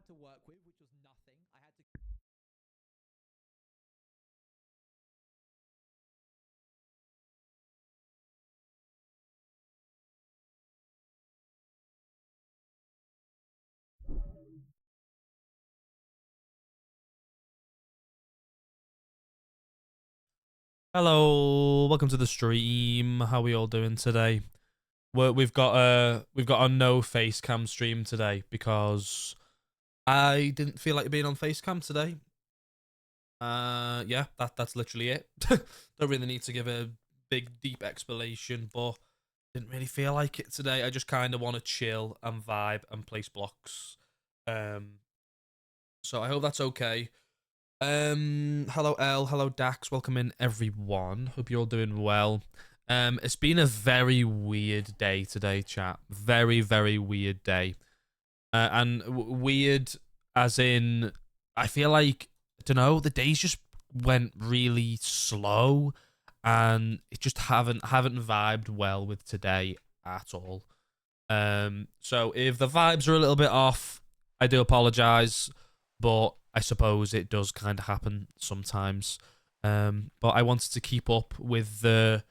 to work with, which was nothing. I had to. Hello, welcome to the stream. How are we all doing today? We've got a no face cam stream today because I didn't feel like being on face cam today. Yeah, that's literally it. Don't really need to give a big deep explanation, but didn't really feel like it today. I just kind of want to chill and vibe and place blocks. Um, so I hope that's okay. Hello L, hello Dax, welcome in everyone. Hope you're all doing well. It's been a very weird day today, chat. Very, very weird day. And weird as in, I feel like, I don't know, the days just went really slow and it just haven't vibed well with today at all. So if the vibes are a little bit off, I do apologize, but I suppose it does kind of happen sometimes. But I wanted to keep up with the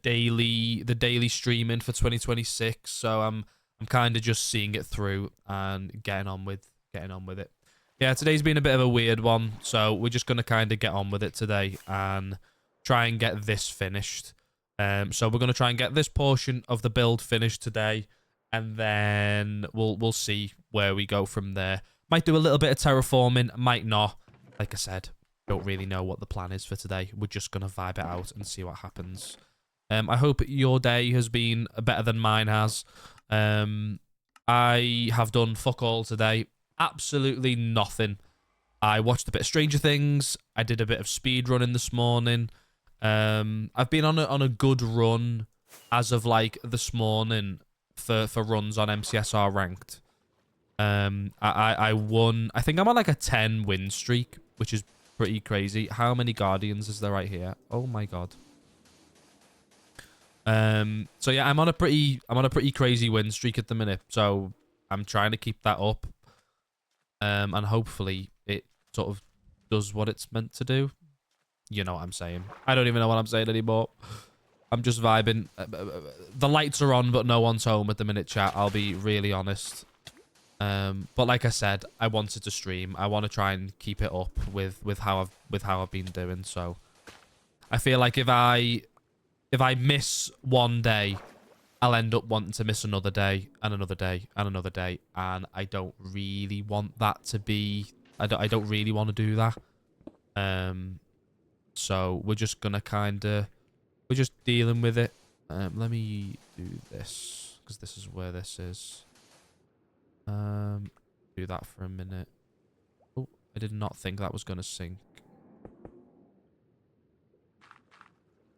daily streaming for 2026, so I'm kind of just seeing it through and getting on with it. Yeah, today's been a bit of a weird one, so we're just gonna kind of get on with it today and try and get this finished. So we're gonna try and get this portion of the build finished today, and then we'll see where we go from there. Might do a little bit of terraforming, might not. Like I said, don't really know what the plan is for today. We're just gonna vibe it out and see what happens. I hope your day has been better than mine has. I have done fuck all today. Absolutely nothing. I watched a bit of Stranger Things. I did a bit of speed running this morning. I've been on a good run as of like this morning for runs on MCSR ranked. I won. I think I'm on like a 10 win streak, which is pretty crazy. How many Guardians is there right here? Oh my god. So yeah, I'm on a pretty crazy win streak at the minute. So I'm trying to keep that up. And hopefully it sort of does what it's meant to do. You know what I'm saying. I don't even know what I'm saying anymore. I'm just vibing. The lights are on, but no one's home at the minute, chat. I'll be really honest. But like I said, I wanted to stream. I want to try and keep it up with how I've been doing. So I feel like if I miss one day, I'll end up wanting to miss another day and another day and another day, and I don't really want that to be. I don't really want to do that. So we're just gonna we're just dealing with it. Let me do this because this is where this is. Do that for a minute. Oh, I did not think that was gonna sink.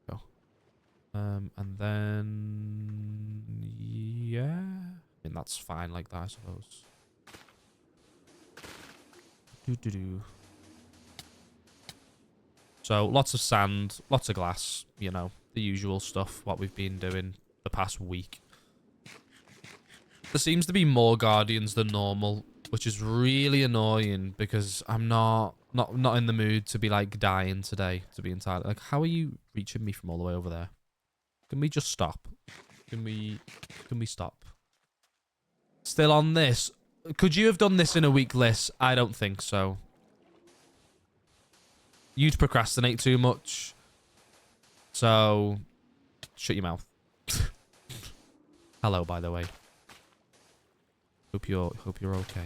Go. And then yeah, I mean that's fine like that, I suppose. Do. So lots of sand, lots of glass, you know, the usual stuff, what we've been doing the past week. There seems to be more Guardians than normal, which is really annoying because I'm not in the mood to be like dying today, to be entirely like, how are you reaching me from all the way over there? Can we just stop? Can we stop? Still on this? Could you have done this in a week list? I don't think so. You'd procrastinate too much. So, shut your mouth. Hello, by the way. Hope you're okay.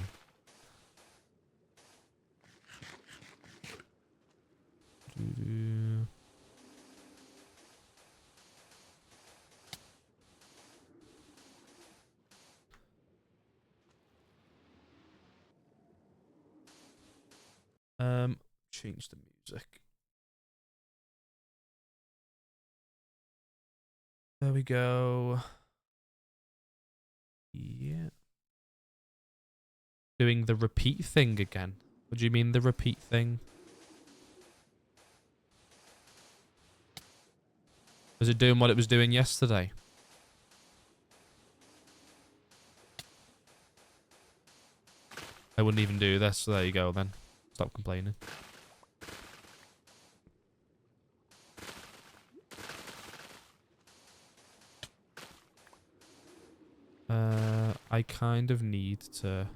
Change the music. There we go. Yeah. Doing the repeat thing again. What do you mean the repeat thing? Was it doing what it was doing yesterday? I wouldn't even do this. So there you go then. Stop complaining. I kind of need to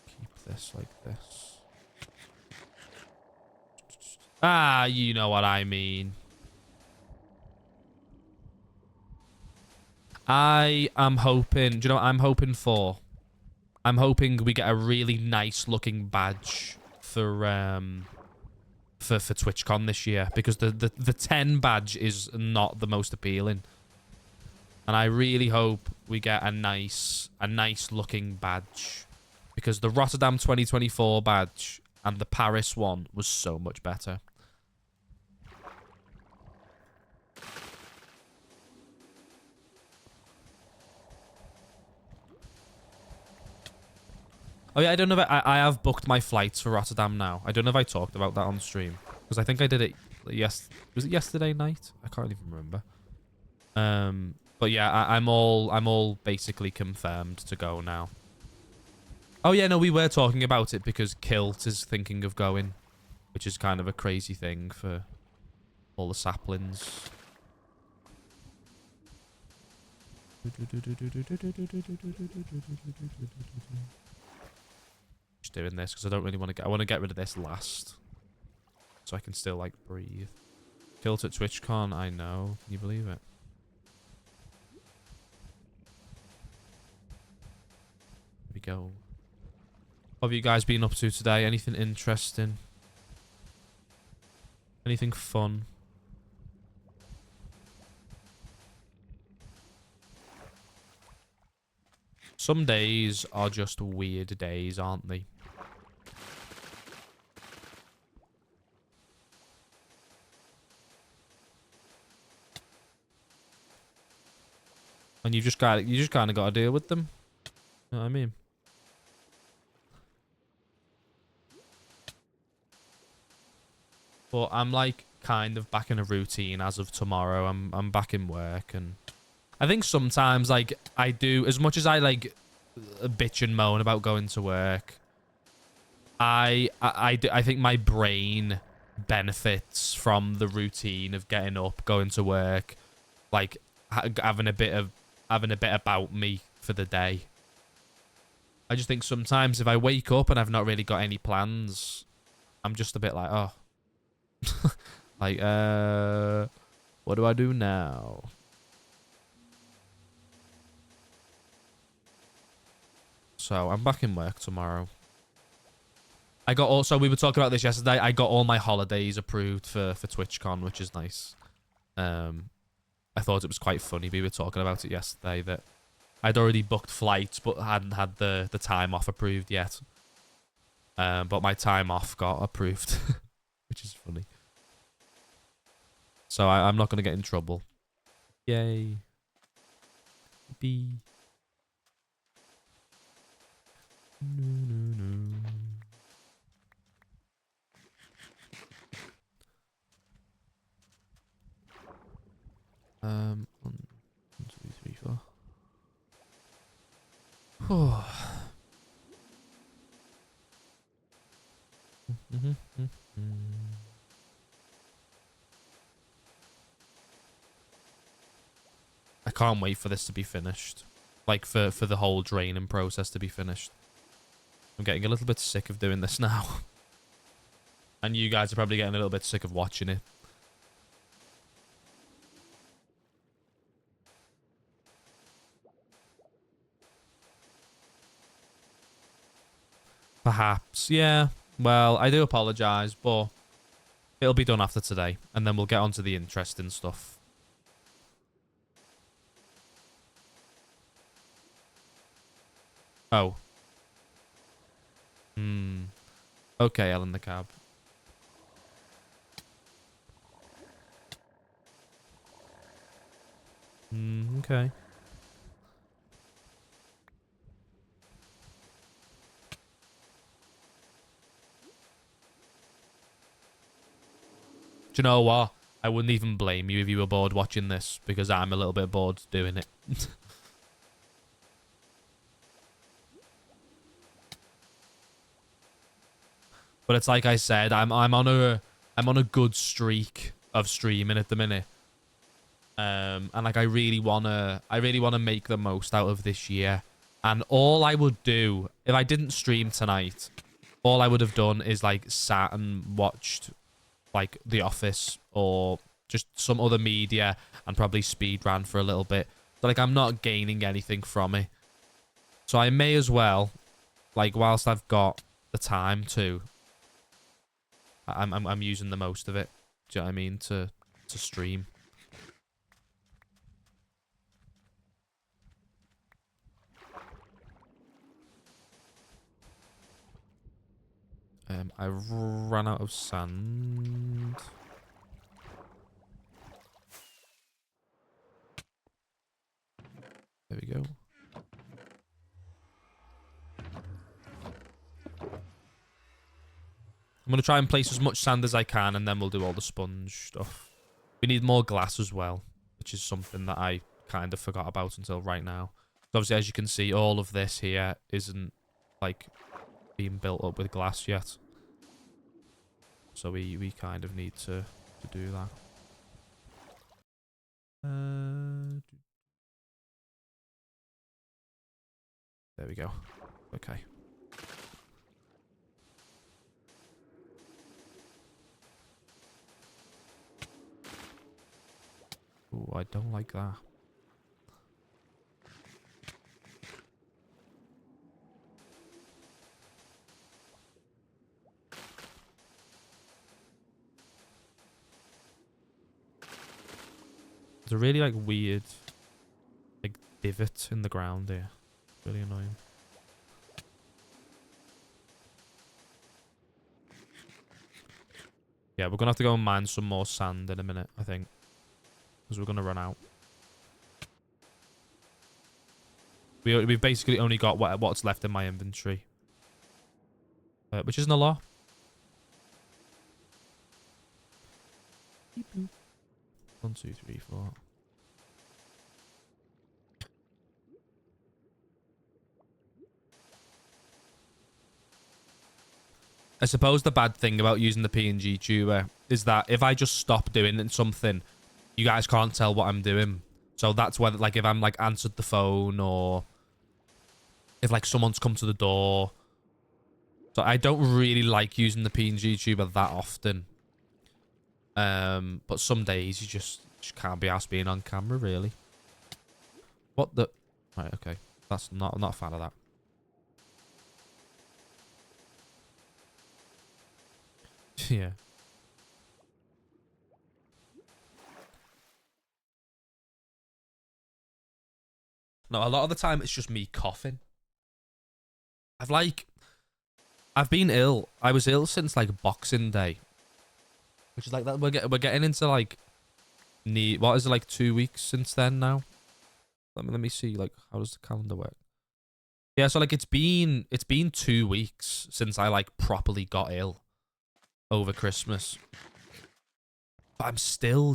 keep this like this. Ah, you know what I mean. I am hoping... Do you know what I'm hoping for? I'm hoping we get a really nice looking badge for TwitchCon this year, because the 10 badge is not the most appealing. And I really hope we get a nice looking badge, because the Rotterdam 2024 badge and the Paris one was so much better. Oh yeah, I don't know if I have booked my flights for Rotterdam now. I don't know if I talked about that on stream, because I think I did it was it yesterday night? I can't even remember. But yeah, I'm all basically confirmed to go now. Oh yeah, no, we were talking about it because Kilt is thinking of going, which is kind of a crazy thing for all the saplings. Just doing this because I don't really want to get... I want to get rid of this last, so I can still like breathe. Kilt at TwitchCon, I know. Can you believe it? Here we go. What have you guys been up to today? Anything interesting? Anything fun? Some days are just weird days, aren't they? And you just kind of got to deal with them. You know what I mean? But I'm like kind of back in a routine as of tomorrow. I'm back in work, and I think sometimes like I do, as much as I like bitch and moan about going to work, I think my brain benefits from the routine of getting up, going to work, like having a bit about me for the day. I just think sometimes if I wake up and I've not really got any plans, I'm just a bit like, oh, like, what do I do now? So I'm back in work tomorrow. We were talking about this yesterday. I got all my holidays approved for TwitchCon, which is nice. I thought it was quite funny. We were talking about it yesterday that I'd already booked flights, but hadn't had the time off approved yet. But my time off got approved, which is funny. So I'm not going to get in trouble. Yay. B. No. One, 2, 3, 4. I can't wait for this to be finished. Like, for the whole draining process to be finished. I'm getting a little bit sick of doing this now. And you guys are probably getting a little bit sick of watching it. Perhaps, yeah. Well, I do apologise, but it'll be done after today. And then we'll get on to the interesting stuff. Oh. Okay, Ellen the cab. Okay. Do you know what? I wouldn't even blame you if you were bored watching this, because I'm a little bit bored doing it. But it's like I said, I'm on a good streak of streaming at the minute. And like I really wanna make the most out of this year. And all I would do if I didn't stream tonight, all I would have done is like sat and watched like The Office or just some other media and probably speed ran for a little bit. So like I'm not gaining anything from it. So I may as well, like whilst I've got the time to, I'm using the most of it. Do you know what I mean? To stream. I ran out of sand. There we go. I'm going to try and place as much sand as I can, and then we'll do all the sponge stuff. We need more glass as well, which is something that I kind of forgot about until right now. So obviously, as you can see, all of this here isn't, like, being built up with glass yet. So we kind of need to do that. There we go. Okay. Ooh, I don't like that. There's a really like weird like divot in the ground here. Really annoying. Yeah, we're gonna have to go and mine some more sand in a minute, I think. Because we're gonna run out. We've basically only got what's left in my inventory. Which isn't a lot. 1, 2, 3, 4. I suppose the bad thing about using the PNG tuber is that if I just stop doing something, you guys can't tell what I'm doing. So that's whether, like, if I'm like answered the phone or if like someone's come to the door. So I don't really like using the PNG tuber that often. But some days you just can't be asked being on camera, really. What the? Right, okay. That's not. I'm not a fan of that. Yeah. No, a lot of the time it's just me coughing. I've been ill. I was ill since like Boxing Day, which is like that. We're getting into like what is it, like 2 weeks since then now? Let me see, like, how does the calendar work? Yeah, so like it's been 2 weeks since I like properly got ill over Christmas. But I'm still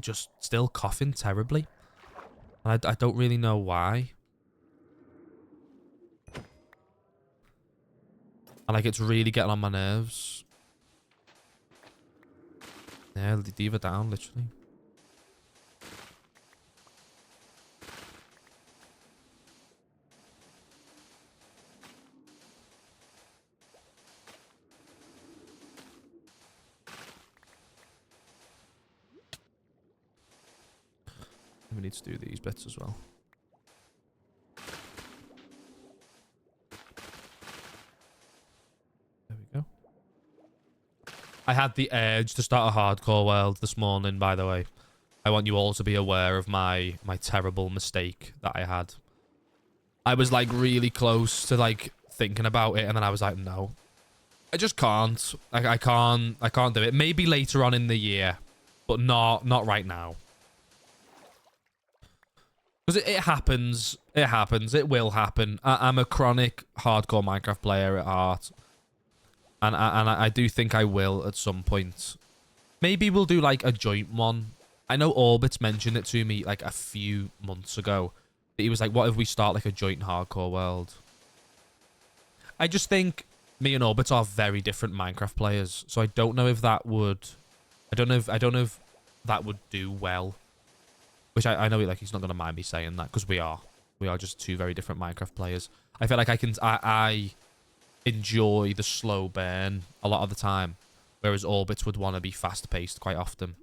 coughing terribly. And I don't really know why. And like it's really getting on my nerves. Yeah, diva down, literally. We need to do these bits as well. There we go. I had the urge to start a hardcore world this morning, by the way. I want you all to be aware of my terrible mistake that I had. I was like really close to like thinking about it, and then I was like, no. I just can't. I can't do it. Maybe later on in the year, but not right now. Because it happens. It happens. It will happen. I'm a chronic hardcore Minecraft player at heart. And I do think I will at some point. Maybe we'll do like a joint one. I know Orbit's mentioned it to me like a few months ago. He was like, what if we start like a joint hardcore world? I just think me and Orbit are very different Minecraft players, so I don't know if that would, I don't know if that would do well. Which I know like he's not gonna mind me saying that because we are just two very different Minecraft players. I feel like I enjoy the slow burn a lot of the time, whereas Orbit would want to be fast paced quite often.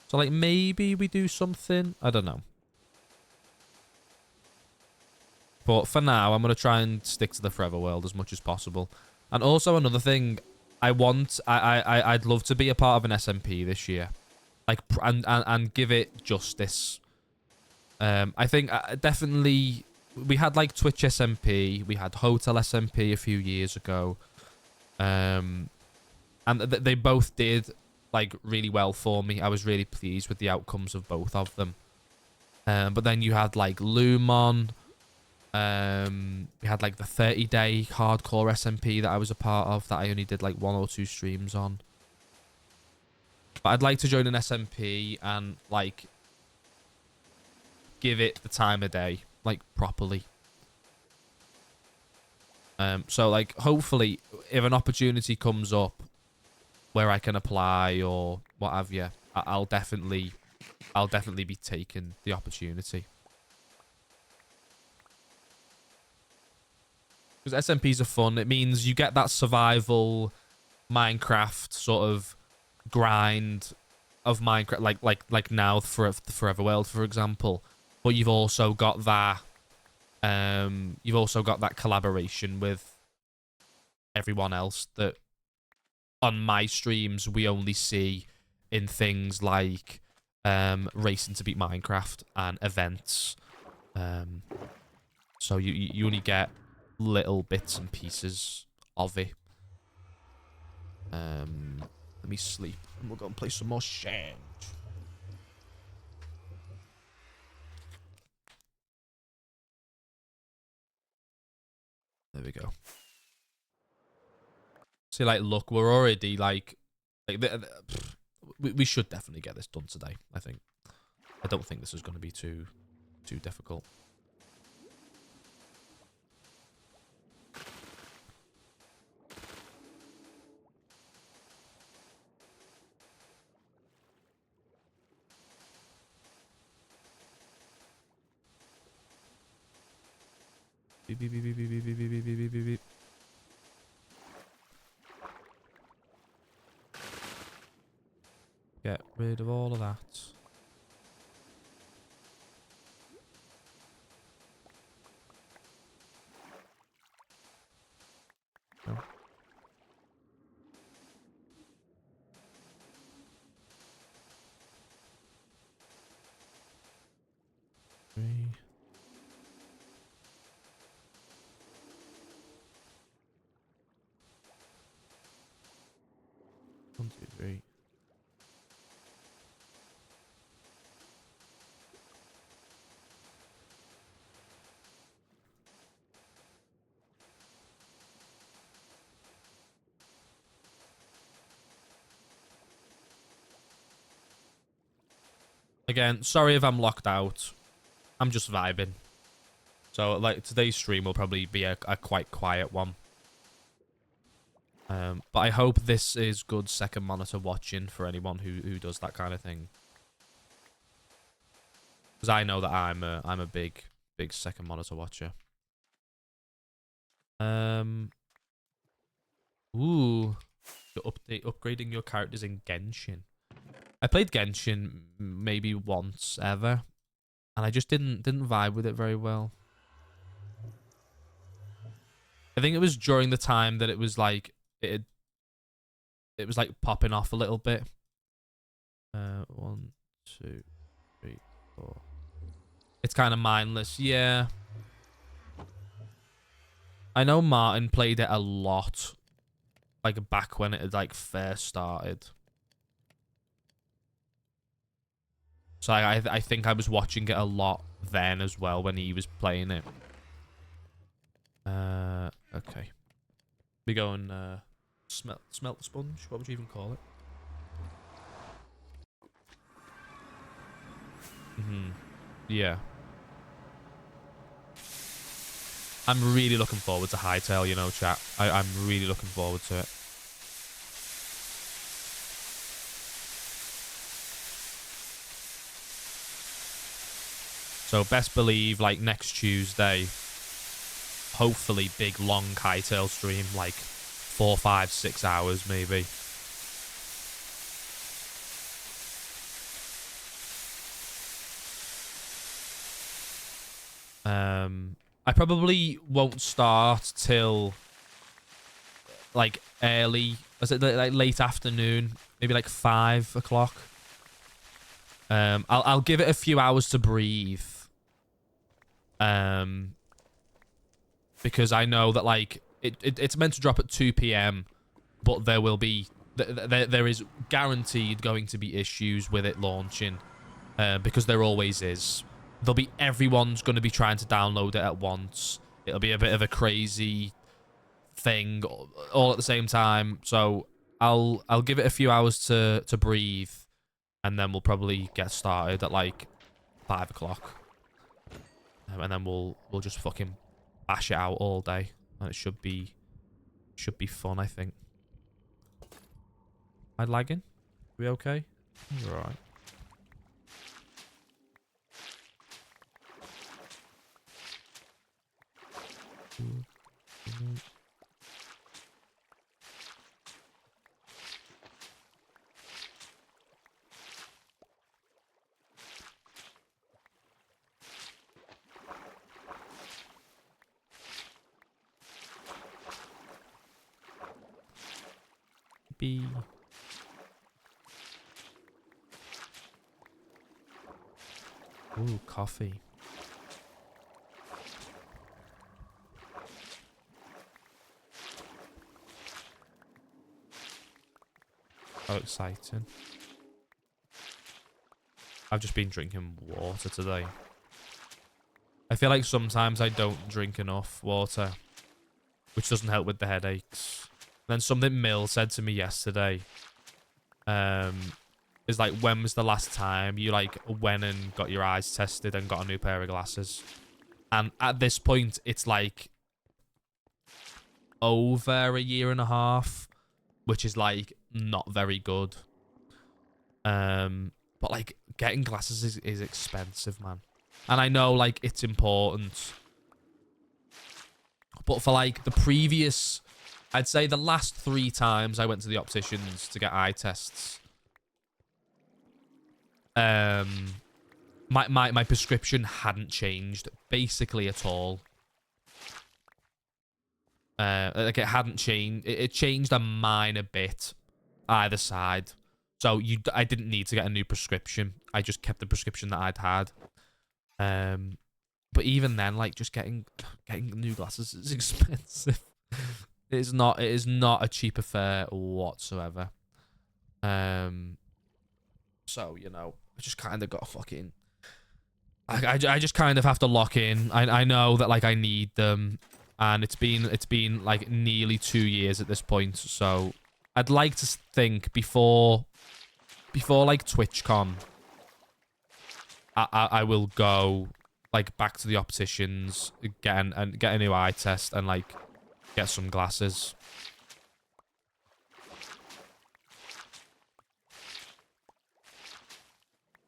So like maybe we do something, I don't know. But for now, I'm going to try and stick to the Forever World as much as possible. And also another thing, I'd love to be a part of an SMP this year. Like, and give it justice. I think definitely, we had like Twitch SMP, we had Hotel SMP a few years ago. And they both did like really well for me. I was really pleased with the outcomes of both of them. But then you had like Lumon. We had like the 30-day hardcore SMP that I was a part of that I only did like 1 or 2 streams on. But I'd like to join an SMP and like give it the time of day, like properly. So like hopefully if an opportunity comes up where I can apply or what have you, I'll definitely be taking the opportunity. Because SMPs are fun. It means you get that survival Minecraft sort of grind of Minecraft, like now for the Forever World, for example. But you've also got that, collaboration with everyone else that on my streams we only see in things like racing to beat Minecraft and events. So you only get little bits and pieces of it. Let me sleep and we'll go and play some more Shank. There we go. See, like, look, we're already like we should definitely get this done today. I think. I don't think this is going to be too difficult. Beep, beep, beep, beep, beep, beep, beep, beep, beep, beep, beep. Get rid of all of that. No. Three. One, two, three. Again, sorry if I'm locked out. I'm just vibing. So, like, today's stream will probably be a quite quiet one. But I hope this is good second monitor watching for anyone who does that kind of thing. Because I know that I'm a big second monitor watcher. Ooh. Upgrading your characters in Genshin. I played Genshin maybe once ever. And I just didn't vibe with it very well. I think it was during the time that it was like it was like popping off a little bit. 1, 2, 3, 4. It's kind of mindless, yeah. I know Martin played it a lot, like back when it had like first started. So I think I was watching it a lot then as well when he was playing it. Okay. We go and smelt the sponge. What would you even call it? Yeah. I'm really looking forward to Hytale, you know, chat. I'm really looking forward to it. So best believe, like, next Tuesday, hopefully big, long Hytale stream, like 4, 5, 6 hours, maybe. I probably won't start till like early, was it like late afternoon, maybe like 5 o'clock. I'll give it a few hours to breathe. Because I know that like it's meant to drop at 2 p.m, but there will be there is guaranteed going to be issues with it launching, because there always is. There'll be everyone's going to be trying to download it at once. It'll be a bit of a crazy thing all at the same time. So I'll give it a few hours to breathe, and then we'll probably get started at like 5 o'clock, and then we'll just fucking bash it out all day, and it should be fun, I think. Am I lagging? We okay? All right. B. Ooh, coffee. How exciting. I've just been drinking water today. I feel like sometimes I don't drink enough water, which doesn't help with the headaches. Then something Mill said to me yesterday is like, when was the last time you like went and got your eyes tested and got a new pair of glasses? And at this point, it's like over a year and a half, which is like not very good. But like getting glasses is expensive, man. And I know like it's important, but for like the previous, I'd say the last 3 times I went to the opticians to get eye tests, my prescription hadn't changed basically at all. Like it hadn't changed. It changed a minor bit either side. So I didn't need to get a new prescription. I just kept the prescription that I'd had. But even then, like, just getting new glasses is expensive. It is not a cheap affair whatsoever. So, you know, I just kind of got fucking... I just kind of have to lock in. I know that, like, I need them. And it's been like nearly 2 years at this point. So I'd like to think before like TwitchCon, I will go like back to the opticians again and get a new eye test and like get some glasses.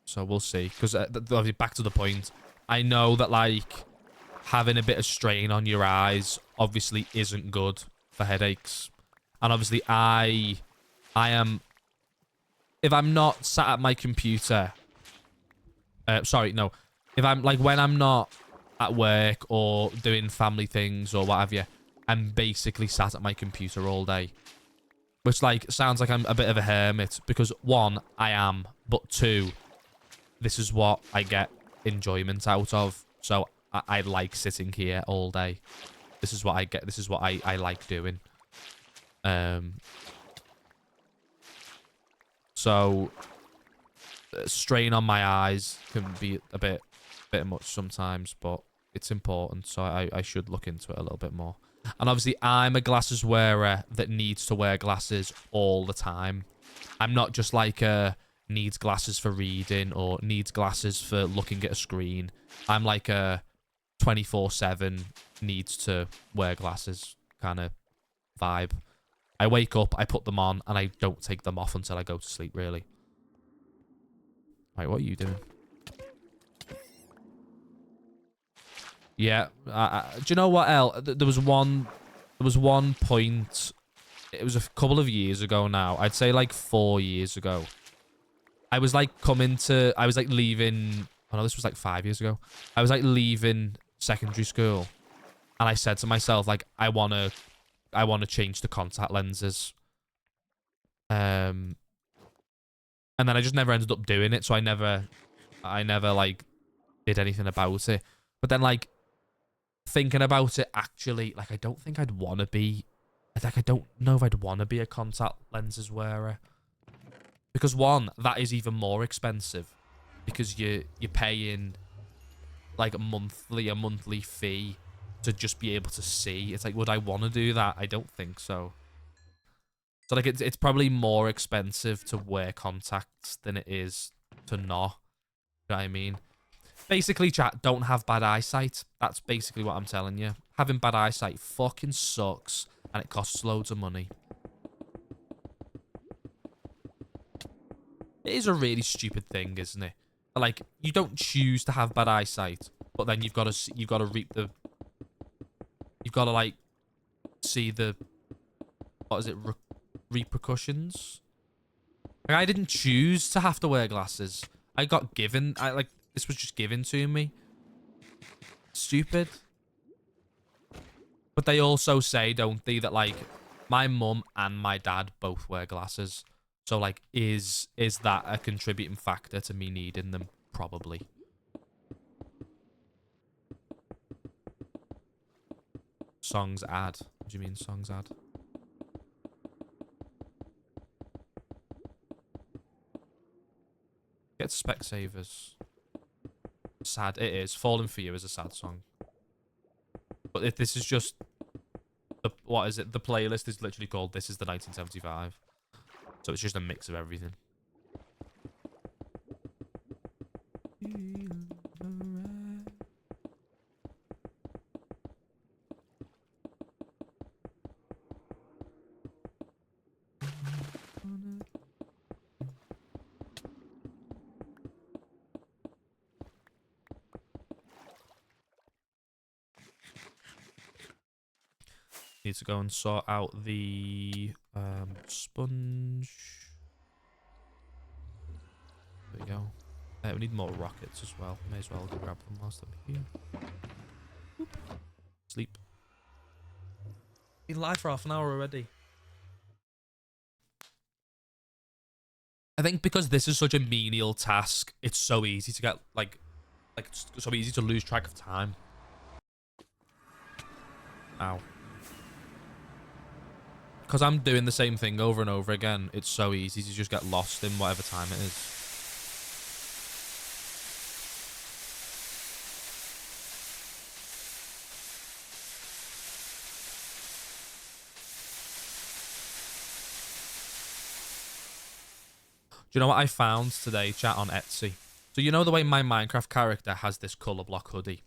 So we'll see, because obviously back to the point, I know that like having a bit of strain on your eyes obviously isn't good for headaches, and obviously I am, if I'm not sat at my computer, sorry, no, if I'm like, when I'm not at work or doing family things or what have you, I'm basically sat at my computer all day, which like sounds like I'm a bit of a hermit, because 1, I am, but 2, this is what I get enjoyment out of. So I like sitting here all day. This is what I get. This is what I like doing. So strain on my eyes can be a bit much sometimes, but it's important. So I should look into it a little bit more. And obviously, I'm a glasses wearer that needs to wear glasses all the time. I'm not just like a needs glasses for reading or needs glasses for looking at a screen. I'm like a 24/7 needs to wear glasses kind of vibe. I wake up, I put them on, and I don't take them off until I go to sleep, really. Right, what are you doing? Yeah. Do you know what, El? There was one point. It was a couple of years ago now. I'd say like 4 years ago. I was like leaving. Oh no, this was like 5 years ago. I was like leaving secondary school, and I said to myself, like, I wanna change the contact lenses. And then I just never ended up doing it, so I never like did anything about it. But then, like, thinking about it, actually, like, I don't think I'd want to be, like, I don't know if I'd want to be a contact lenses wearer. Because one, that is even more expensive, because you're paying like a monthly fee to just be able to see. It's like, would I want to do that? I don't think so. So like, it's probably more expensive to wear contacts than it is to not. You know what I mean? Basically, chat, don't have bad eyesight. That's basically what I'm telling you. Having bad eyesight fucking sucks, and it costs loads of money. It is a really stupid thing, isn't it? Like, you don't choose to have bad eyesight, but then you've got to reap the, you've got to like see the, what is it, repercussions. Like, I didn't choose to have to wear glasses. I got given. This was just given to me. Stupid. But they also say, don't they, that like my mum and my dad both wear glasses. So like, is that a contributing factor to me needing them? Probably. Songs ad. What do you mean songs ad? Get to Specsavers. Sad. It is. Falling For You is a sad song. But if this is just the, what is it? The playlist is literally called This Is the 1975. So it's just a mix of everything. Need to go and sort out the sponge. There we go. We need more rockets as well. May as well go grab them whilst I'm here. Boop. Sleep. Been live for half an hour already. I think because this is such a menial task, it's so easy to get like so easy to lose track of time. Ow. Because I'm doing the same thing over and over again, it's so easy to just get lost in whatever time it is. Do you know what I found today, chat, on Etsy? So you know the way my Minecraft character has this colour block hoodie?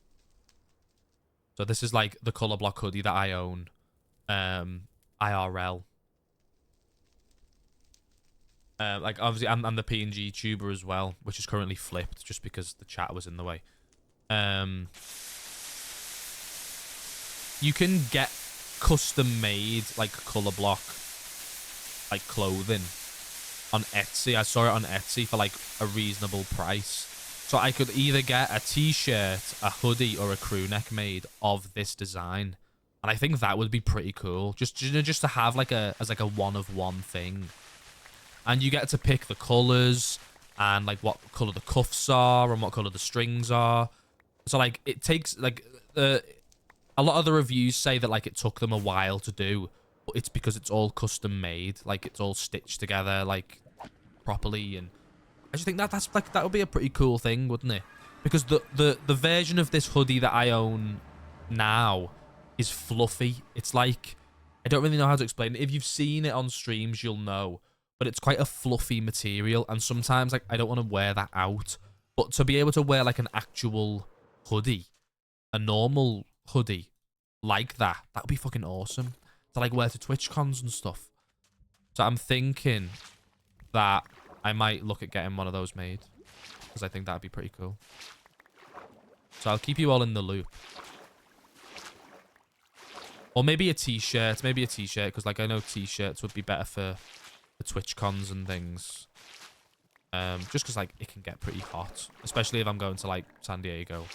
So this is like the colour block hoodie that I own. IRL. Like obviously I'm the PNG tuber as well, which is currently flipped just because the chat was in the way. You can get custom made like colour block like clothing on Etsy. I saw it on Etsy for like a reasonable price. So I could either get a t-shirt, a hoodie, or a crew neck made of this design. And I think that would be pretty cool. Just to have like as a one-of-one thing. And you get to pick the colours and like what colour the cuffs are and what colour the strings are. So like it takes like a lot of the reviews say that like it took them a while to do, but it's because it's all custom made, like it's all stitched together like properly. And I just think that's like that would be a pretty cool thing, wouldn't it? Because the version of this hoodie that I own now is fluffy. It's like, I don't really know how to explain it. If you've seen it on streams, you'll know. But it's quite a fluffy material, and sometimes like I don't want to wear that out. But to be able to wear like an actual hoodie, a normal hoodie, like that. That would be fucking awesome. To like wear to Twitch cons and stuff. So I'm thinking that I might look at getting one of those made. Because I think that'd be pretty cool. So I'll keep you all in the loop. Or maybe a t-shirt. Maybe a t-shirt. Because like I know t-shirts would be better for the Twitch cons and things. Just because like it can get pretty hot. Especially if I'm going to like San Diego.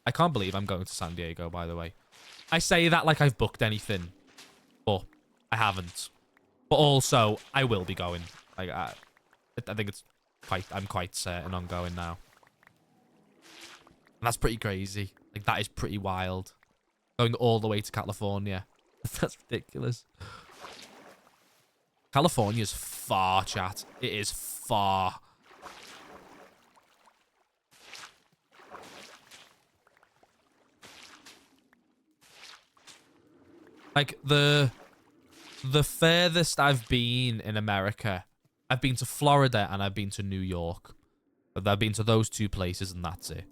I can't believe I'm going to San Diego, by the way. I say that like I've booked anything. But I haven't. But also, I will be going. Like, I think it's I'm quite certain on going now. And that's pretty crazy. Like, that is pretty wild. Going all the way to California. That's ridiculous. California's far, chat. It is far. Like, the furthest I've been in America, I've been to Florida and I've been to New York. But I've been to those two places and that's it.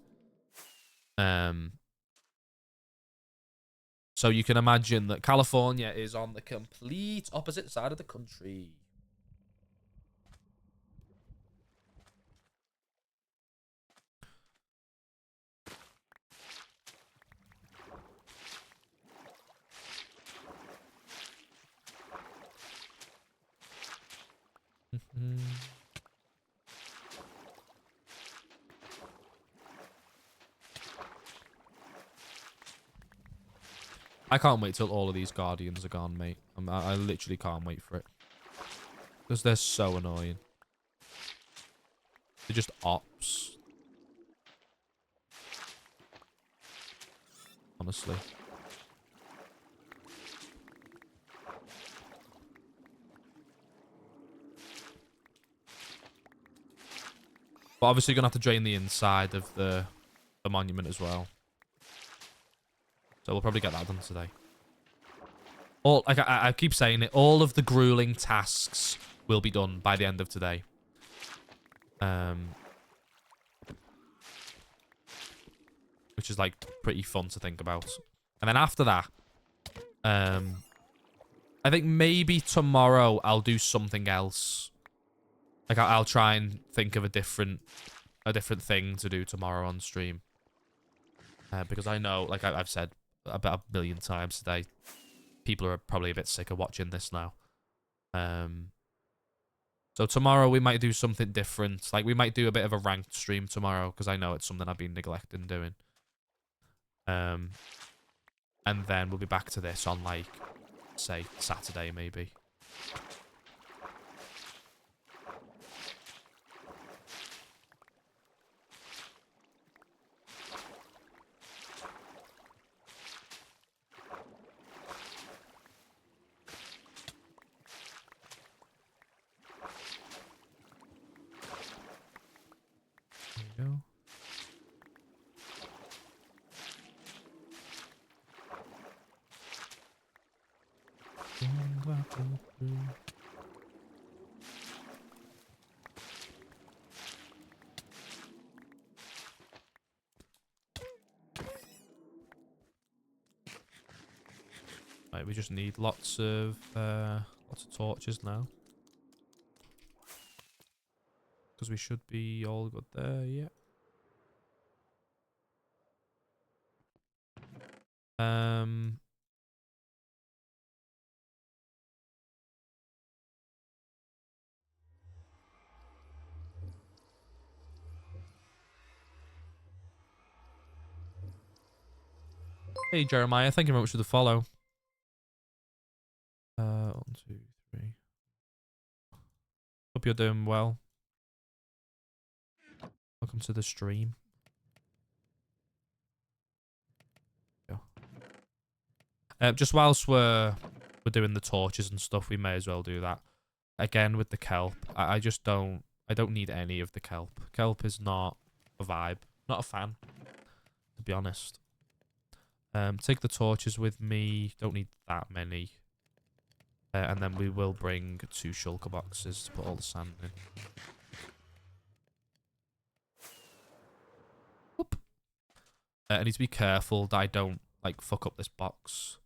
So you can imagine that California is on the complete opposite side of the country. I can't wait till all of these Guardians are gone, mate. I literally can't wait for it. Because they're so annoying. They're just ops. Honestly. But obviously you're going to have to drain the inside of the monument as well. So we'll probably get that done today. Like I keep saying it, all of the grueling tasks will be done by the end of today. Which is like pretty fun to think about. And then after that, I think maybe tomorrow I'll do something else. Like I'll try and think of a different thing to do tomorrow on stream. Because I know, like I've said about a million times today, people are probably a bit sick of watching this now. So tomorrow we might do something different. Like we might do a bit of a ranked stream tomorrow because I know it's something I've been neglecting doing. And then we'll be back to this on like, say, Saturday maybe. There you go. Right, we just need lots of torches now. Because we should be all good there, yeah. Hey Jeremiah, thank you very much for the follow. 1, 2, 3. Hope you're doing well. Welcome to the stream. Just whilst we're doing the torches and stuff, we may as well do that. Again with the kelp. I just don't need any of the kelp. Kelp is not a vibe. Not a fan, to be honest. Take the torches with me. Don't need that many. And then we will bring 2 shulker boxes to put all the sand in. Whoop. I need to be careful that I don't like fuck up this box.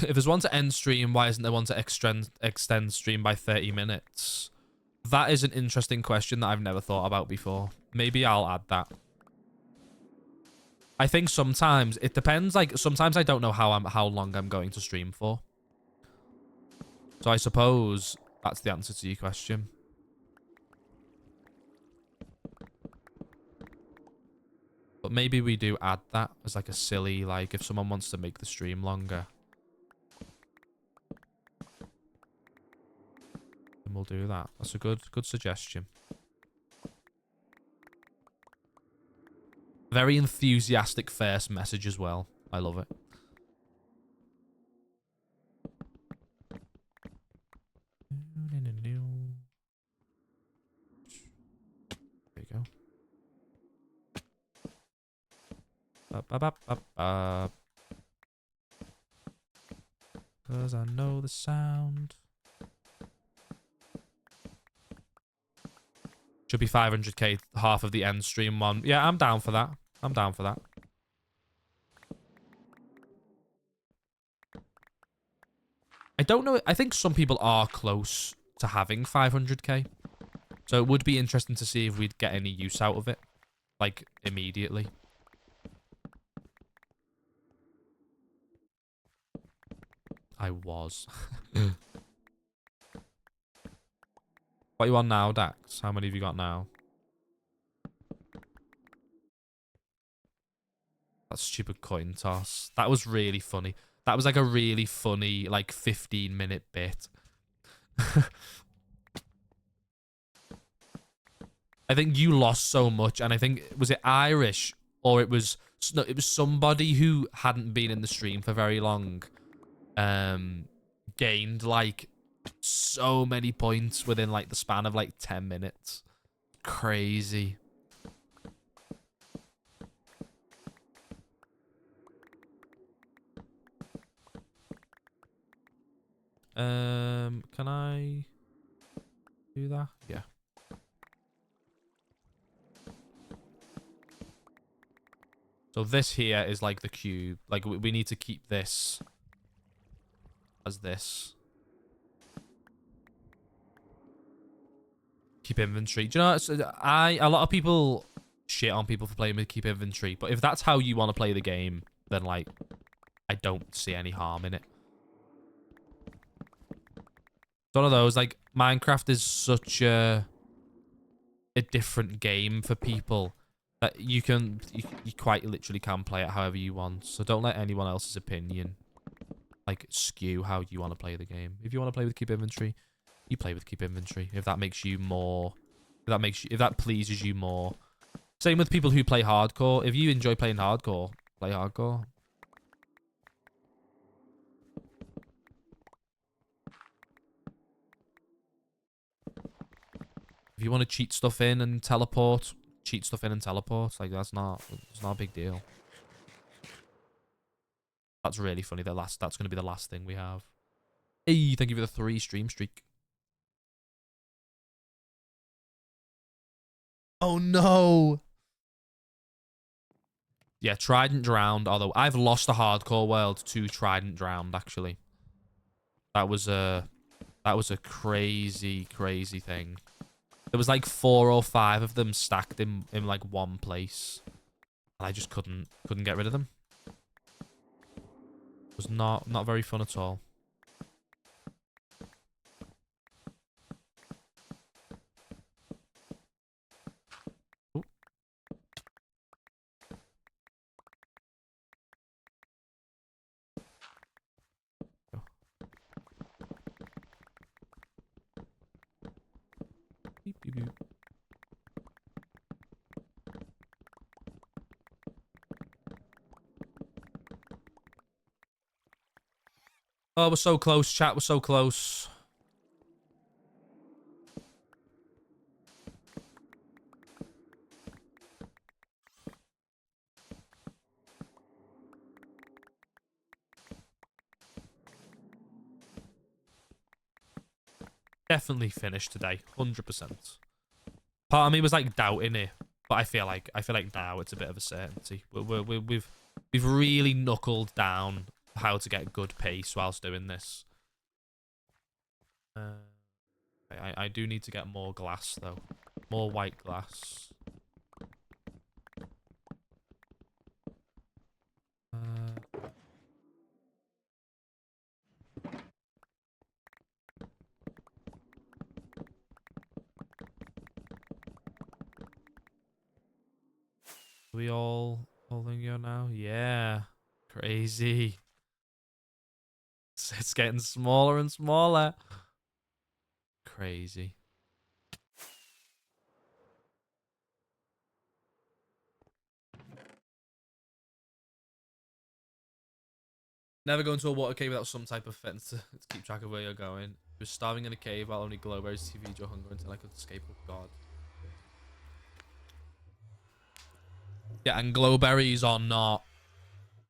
If there's one to end stream, why isn't there one to extend stream by 30 minutes? That is an interesting question that I've never thought about before. Maybe I'll add that. I think sometimes it depends. Like sometimes I don't know how long I'm going to stream for. So I suppose that's the answer to your question. But maybe we do add that as like a silly, like if someone wants to make the stream longer, then we'll do that. That's a good suggestion. Very enthusiastic first message as well. I love it. There you go. Cause I know the sound. Should be 500k, half of the end stream one. Yeah, I'm down for that. I'm down for that. I don't know. I think some people are close to having 500k. So it would be interesting to see if we'd get any use out of it. Like, immediately. I was. What are you on now, Dax? How many have you got now? That stupid coin toss. That was really funny. That was like a really funny, like 15-minute bit. I think you lost so much, and I think, was it Irish? Or it was, no, it was somebody who hadn't been in the stream for very long. Gained like so many points within like the span of like 10 minutes. Crazy. Can I do that? Yeah. So this here is like the cube. Like we need to keep this as this. Keep inventory. Do you know, a lot of people shit on people for playing with keep inventory, but if that's how you want to play the game, then like I don't see any harm in it. It's one of those, like, Minecraft is such a different game for people that you quite literally can play it however you want. So don't let anyone else's opinion like skew how you want to play the game. If you want to play with keep inventory, you play with keep inventory. If that makes you more, if that pleases you more. Same with people who play hardcore. If you enjoy playing hardcore, play hardcore. If you want to cheat stuff in and teleport, cheat stuff in and teleport. Like it's not a big deal. That's really funny. That's going to be the last thing we have. Hey, thank you for the 3 stream streak. Oh no. Yeah, Trident drowned. Although I've lost the hardcore world to Trident drowned. Actually, that was a crazy thing. There was like 4 or 5 of them stacked in like one place, and I just couldn't get rid of them. It was not very fun at all. Ooh. Oh. Beep, beep, beep. Oh, we're so close, chat. We're so close. Definitely finished today. 100%. Part of me was like doubting it. But I feel like now it's a bit of a certainty. We've really knuckled down how to get good pace whilst doing this. I do need to get more glass though, more white glass. We all holding you now? Yeah. Crazy. It's getting smaller and smaller. Crazy. Never go into a water cave without some type of fence to keep track of where you're going. You're starving in a cave while only glowberries to feed your hunger until I could escape. Oh god. Yeah, and glowberries are not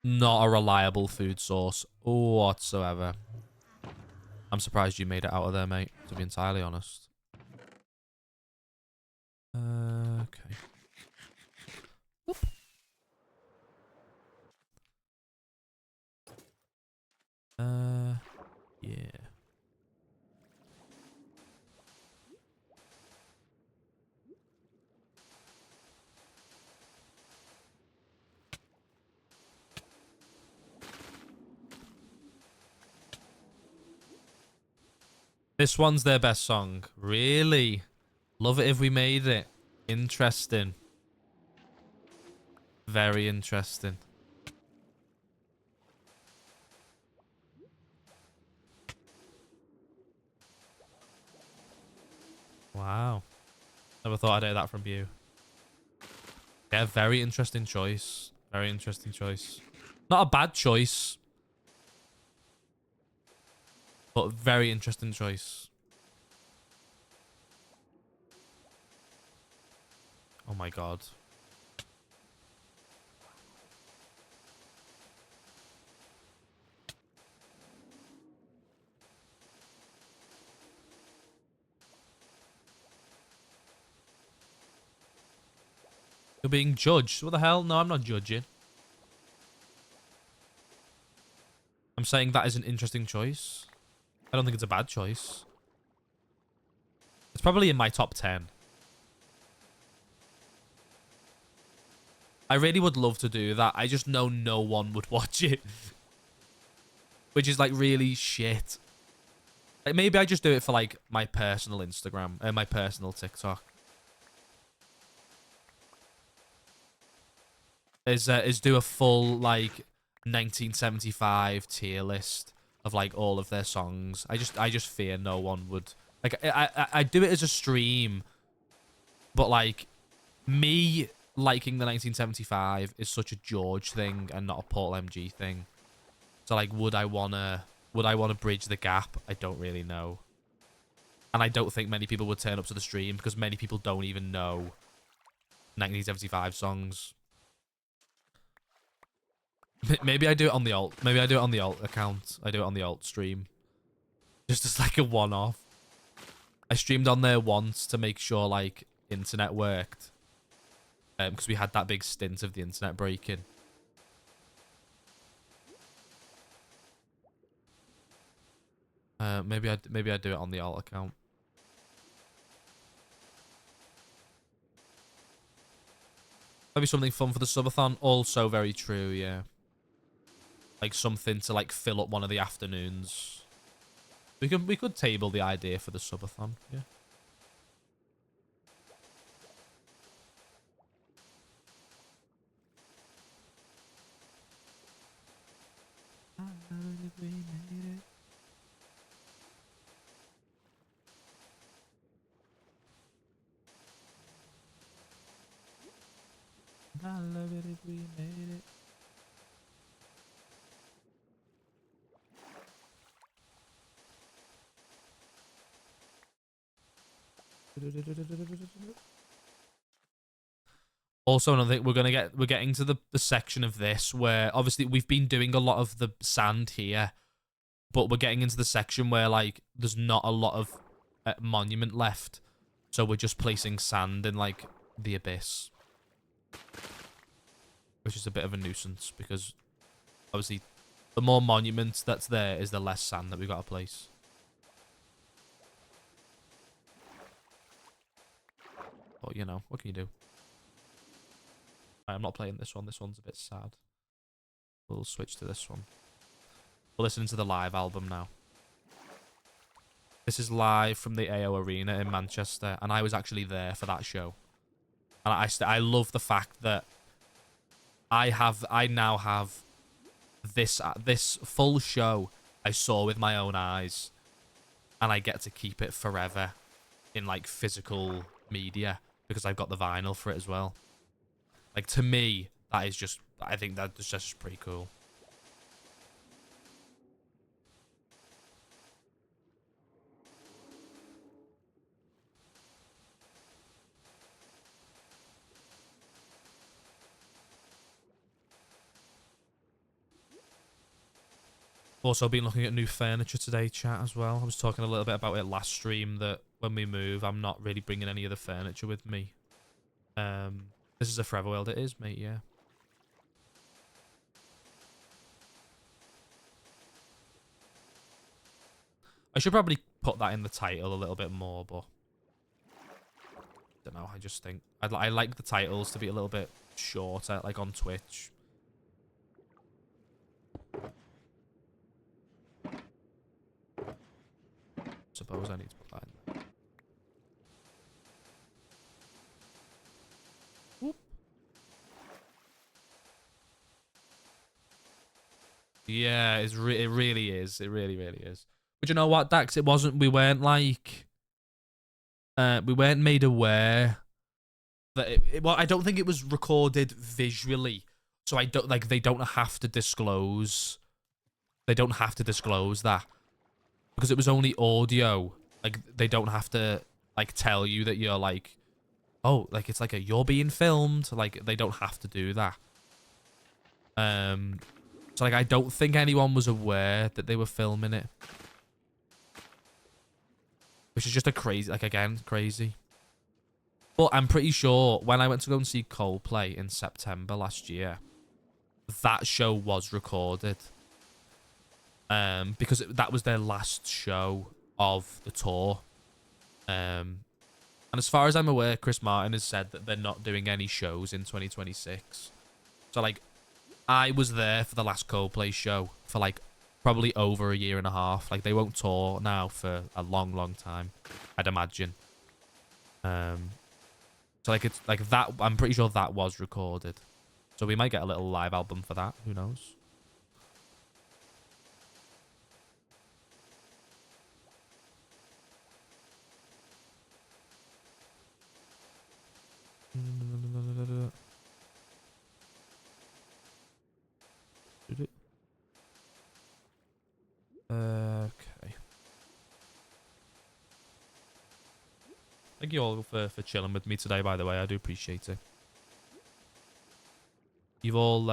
a reliable food source whatsoever. I'm surprised you made it out of there, mate, to be entirely honest. Okay. Whoop. Yeah. This one's their best song. Really? Love it if we made it. Interesting. Very interesting. Wow. Never thought I'd hear that from you. Yeah, very interesting choice. Very interesting choice. Not a bad choice. But very interesting choice. Oh my god. You're being judged. What the hell? No, I'm not judging. I'm saying that is an interesting choice. I don't think it's a bad choice. It's probably in my top 10. I really would love to do that. I just know no one would watch it. Which is like really shit. Like maybe I just do it for like my personal Instagram and my personal TikTok. Is do a full like 1975 tier list of like all of their songs. I just fear no one would like. I do it as a stream, but like me liking the 1975 is such a George thing and not a Paul MG thing. So like, would I wanna bridge the gap? I don't really know, and I don't think many people would turn up to the stream because many people don't even know 1975 songs. Maybe I do it on the alt. Maybe I do it on the alt account. I do it on the alt stream. Just as like a one-off. I streamed on there once to make sure like internet worked. Because we had that big stint of the internet breaking. Maybe I do it on the alt account. Maybe something fun for the subathon. Also very true, yeah. Like something to like fill up one of the afternoons. We could table the idea for the subathon, yeah. I love it if we made it. Also, another thing, we're getting to the section of this where obviously we've been doing a lot of the sand here, but we're getting into the section where like there's not a lot of monument left, so we're just placing sand in like the abyss. which is a bit of a nuisance because obviously the more monuments that's there is the less sand that we've got to place. But, you know, what can you do? I'm not playing this one. This one's a bit sad. We'll switch to this one. We're listening to the live album now. This is live from the AO Arena in Manchester, and I was actually there for that show. And I love the fact that I now have this full show I saw with my own eyes, and I get to keep it forever in like physical media because I've got the vinyl for it as well. Like, to me, that is just, I think that's just pretty cool. Also been looking at new furniture today, chat, as well. I was talking a little bit about it last stream, that when we move, I'm not really bringing any of the furniture with me. This is a Forever World. It is, mate, yeah. I should probably put that in the title a little bit more, but I don't know. I just think I like the titles to be a little bit shorter, like on Twitch. Suppose I need to put that in. Whoop. Yeah, it really is. It really is. But you know what, Dax? We weren't made aware that well, I don't think it was recorded visually, so I don't they don't have to disclose. They don't have to disclose that because it was only audio. Like, they don't have to like tell you that you're like, oh, like it's like you're being filmed. Like, they don't have to do that. So like I don't think anyone was aware that they were filming it. Which is just a crazy, like, again, crazy. But I'm pretty sure when I went to go and see Coldplay in September last year, that show was recorded. Because that was their last show of the tour. And as far as I'm aware, Chris Martin has said that they're not doing any shows in 2026. So, like, I was there for the last Coldplay show for, like, probably over a year and a half. Like, they won't tour now for a long time, I'd imagine. So like, it's like that. I'm pretty sure that was recorded. So we might get a little live album for that. Who knows? Okay. Thank you all for chilling with me today, by the way. I do appreciate it. You've all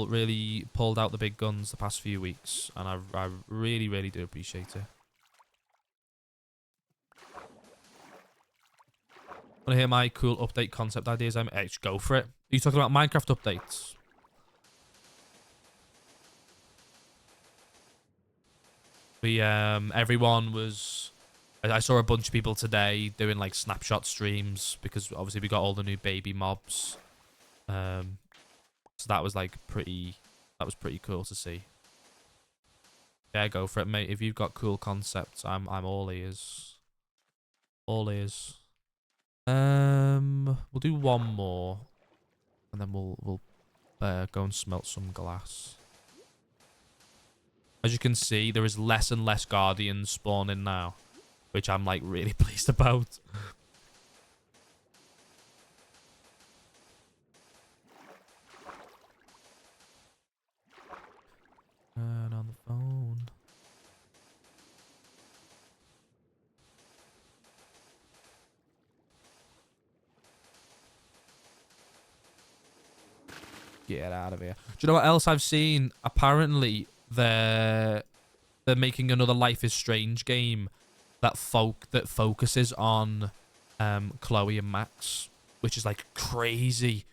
really pulled out the big guns the past few weeks, and I really do appreciate it. Want to hear my cool update concept ideas? Go for it. Are you talking about Minecraft updates? Everyone was... I saw a bunch of people today doing, like, snapshot streams because, obviously, we got all the new baby mobs. So that was, like, pretty... That was pretty cool to see. Yeah, go for it, mate. If you've got cool concepts, I'm all ears. All ears. We'll do one more. And then we'll go and smelt some glass. As you can see, there is less and less Guardians spawning now, which I'm, like, really pleased about. Turn on the phone. Get out of here. Do you know what else I've seen? Apparently, they're making another Life is Strange game that focuses on Chloe and Max, which is like crazy.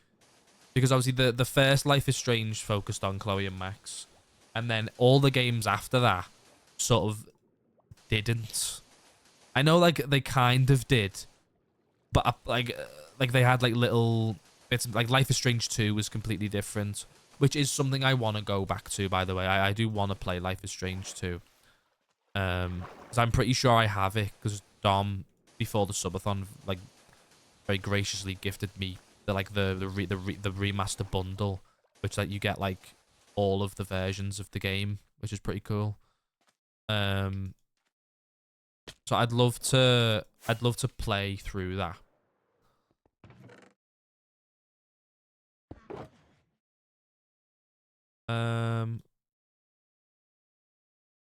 Because obviously the first Life is Strange focused on Chloe and Max. And then all the games after that sort of didn't. I know like they kind of did. But like they had like little bits, like Life is Strange 2 was completely different. Which is something I want to go back to, by the way. I do want to play Life is Strange 2. 'Cause I'm pretty sure I have it. Because Dom, before the subathon, like very graciously gifted me the remaster bundle, which like you get like all of the versions of the game, which is pretty cool. So I'd love to play through that.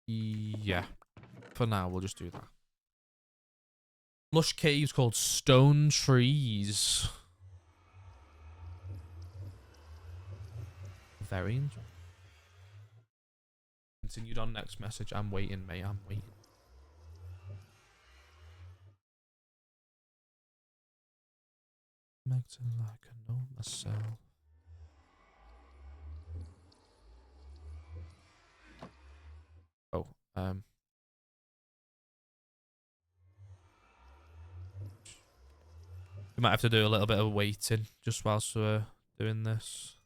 Yeah. For now, we'll just do that. Lush caves called Stone Trees. Very interesting. Continued on next message. I'm waiting, mate. I'm waiting. Acting like I know myself. Oh, we might have to do a little bit of waiting just whilst we're doing this.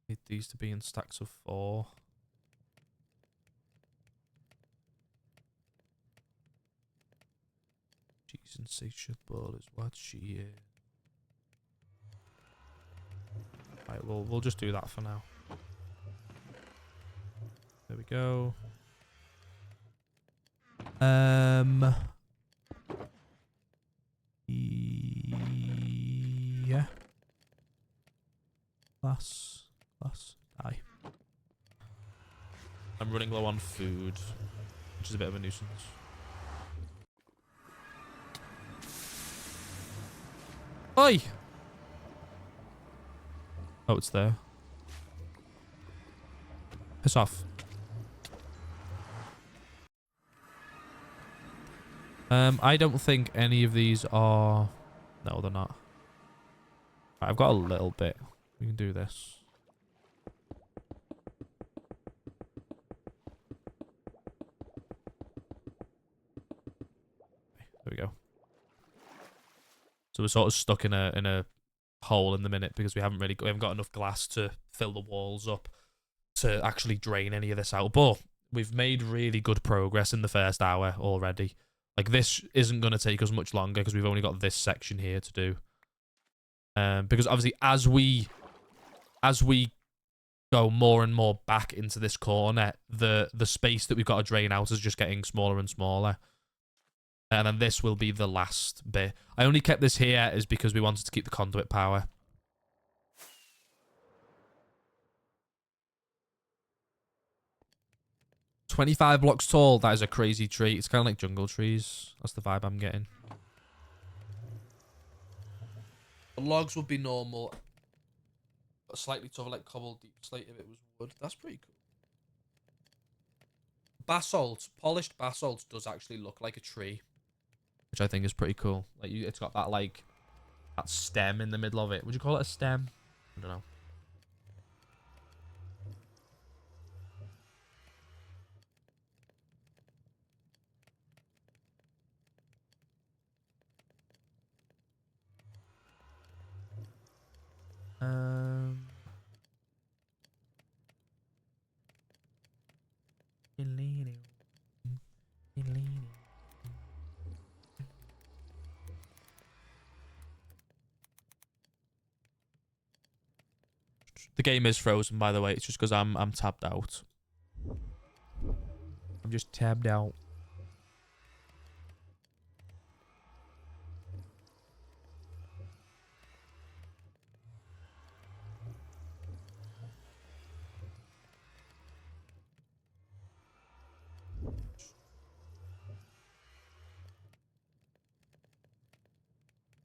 Need these to be in stacks of 4. She's insatiable is what she is. Right, we'll just do that for now. There we go. Yeah. Class, die. I'm running low on food, which is a bit of a nuisance. Oi! Oh, it's there. Piss off. I don't think any of these are... No, they're not. Right, I've got a little bit. We can do this. There we go. So we're sort of stuck in a hole in the minute because we haven't got enough glass to fill the walls up to actually drain any of this out. But we've made really good progress in the first hour already. Like, this isn't going to take us much longer because we've only got this section here to do. Because obviously as we go more and more back into this corner, the space that we've got to drain out is just getting smaller and smaller. And then this will be the last bit. I only kept this here is because we wanted to keep the conduit power. 25 blocks tall. That is a crazy tree. It's kind of like jungle trees. That's the vibe I'm getting. The logs would be normal. But slightly tougher, like cobbled deep slate if it was wood. That's pretty cool. Basalt. Polished basalt does actually look like a tree. Which I think is pretty cool. Like, it's got that, like, that stem in the middle of it. Would you call it a stem? I don't know. The game is frozen, by the way. It's just because I'm tabbed out. I'm just tabbed out.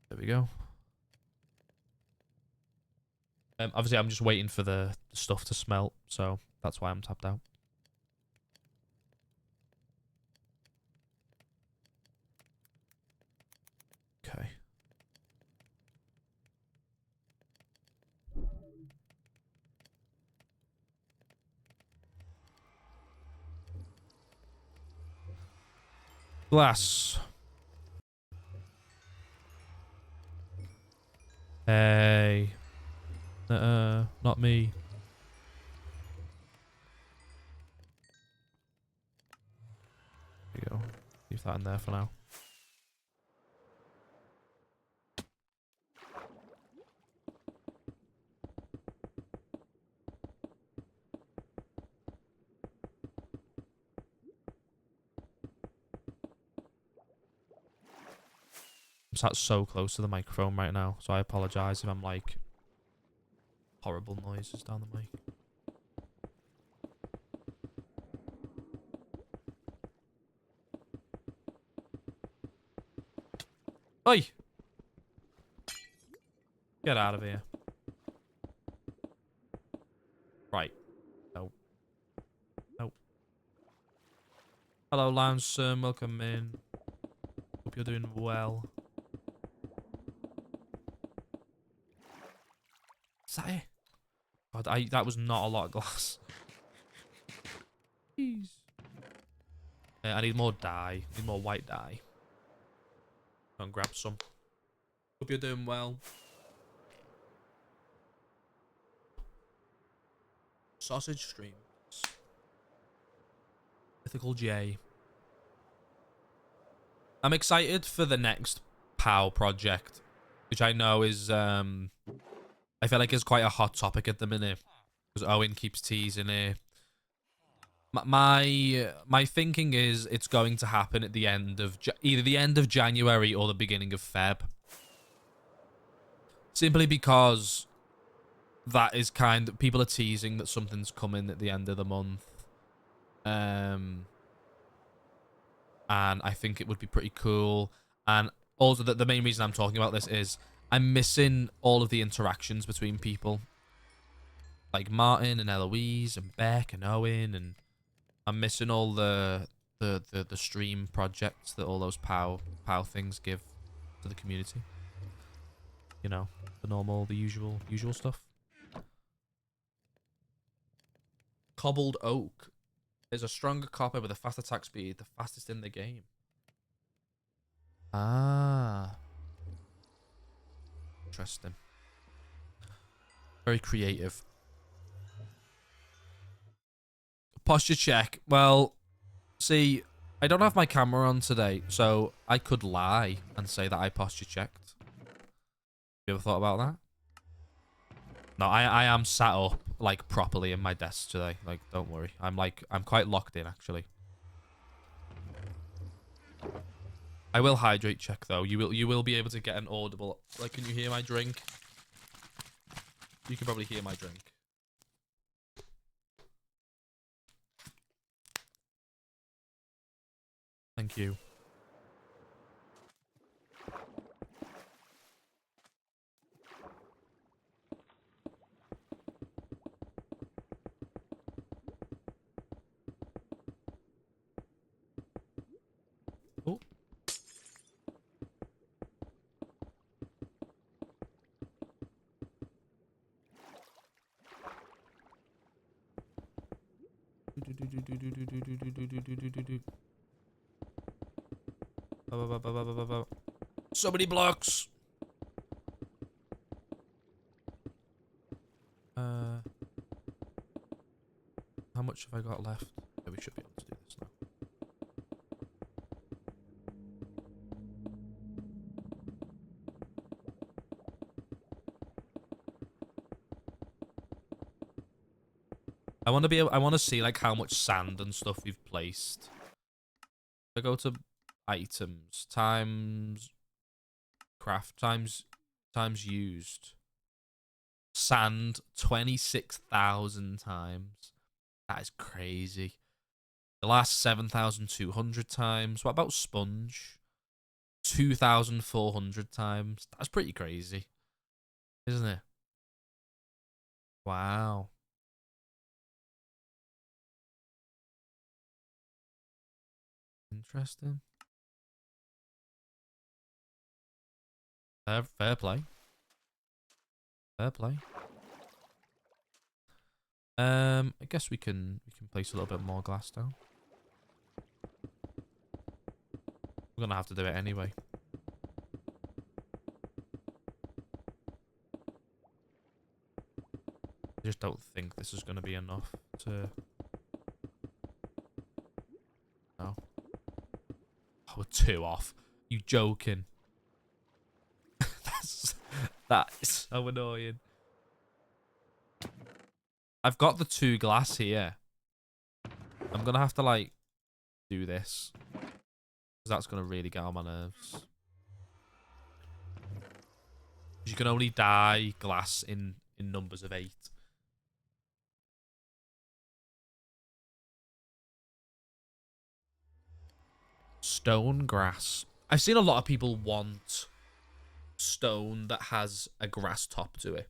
There we go. Obviously, I'm just waiting for the stuff to smelt, so that's why I'm tapped out. Okay. Glass. Hey. Not me. There you go. Leave that in there for now. I'm sat so close to the microphone right now, so I apologize if I'm like horrible noises down the mic. Oi! Get out of here. Right. No. No. Hello, Lance. Welcome in. Hope you're doing well. Is that it? God, that was not a lot of glass. Jeez. I need more dye. I need more white dye. Go and grab some. Hope you're doing well. Sausage streams. Mythical J. I'm excited for the next POW project, which I know is I feel like it's quite a hot topic at the minute because Owen keeps teasing it. My thinking is it's going to happen at the end of either the end of January or the beginning of Feb. Simply because that is kind of, people are teasing that something's coming at the end of the month. And I think it would be pretty cool. And also the main reason I'm talking about this is I'm missing all of the interactions between people. Like Martin and Eloise and Beck and Owen, and I'm missing all the stream projects that all those POW things give to the community. You know, the usual stuff. Cobbled Oak is a stronger copper with a fast attack speed, the fastest in the game. Ah. Interesting. Very creative. Posture check. Well, see, I don't have my camera on today, so I could lie and say that I posture checked. You ever thought about that? No, I am sat up, like, properly in my desk today. Like, don't worry. I'm quite locked in, actually. I will hydrate check, though. You will be able to get an audible... Like, can you hear my drink? You can probably hear my drink. Thank you. Oh. So many blocks. How much have I got left? Yeah, we should be able to do this now. I want to see like how much sand and stuff we've placed. I go to items times craft times used. Sand 26,000 times. That is crazy. The last 7,200 times. What about sponge? 2,400 times. That's pretty crazy, isn't it? Wow. Interesting. Fair play. Fair play. I guess we can place a little bit more glass down. We're gonna have to do it anyway. I just don't think this is gonna be enough to. No. Oh, we're 2 off. You joking? That is so annoying. I've got the 2 glass here. I'm gonna have to like do this because that's gonna really get on my nerves. You can only dye glass in numbers of 8. Stone grass. I've seen a lot of people want stone that has a grass top to it.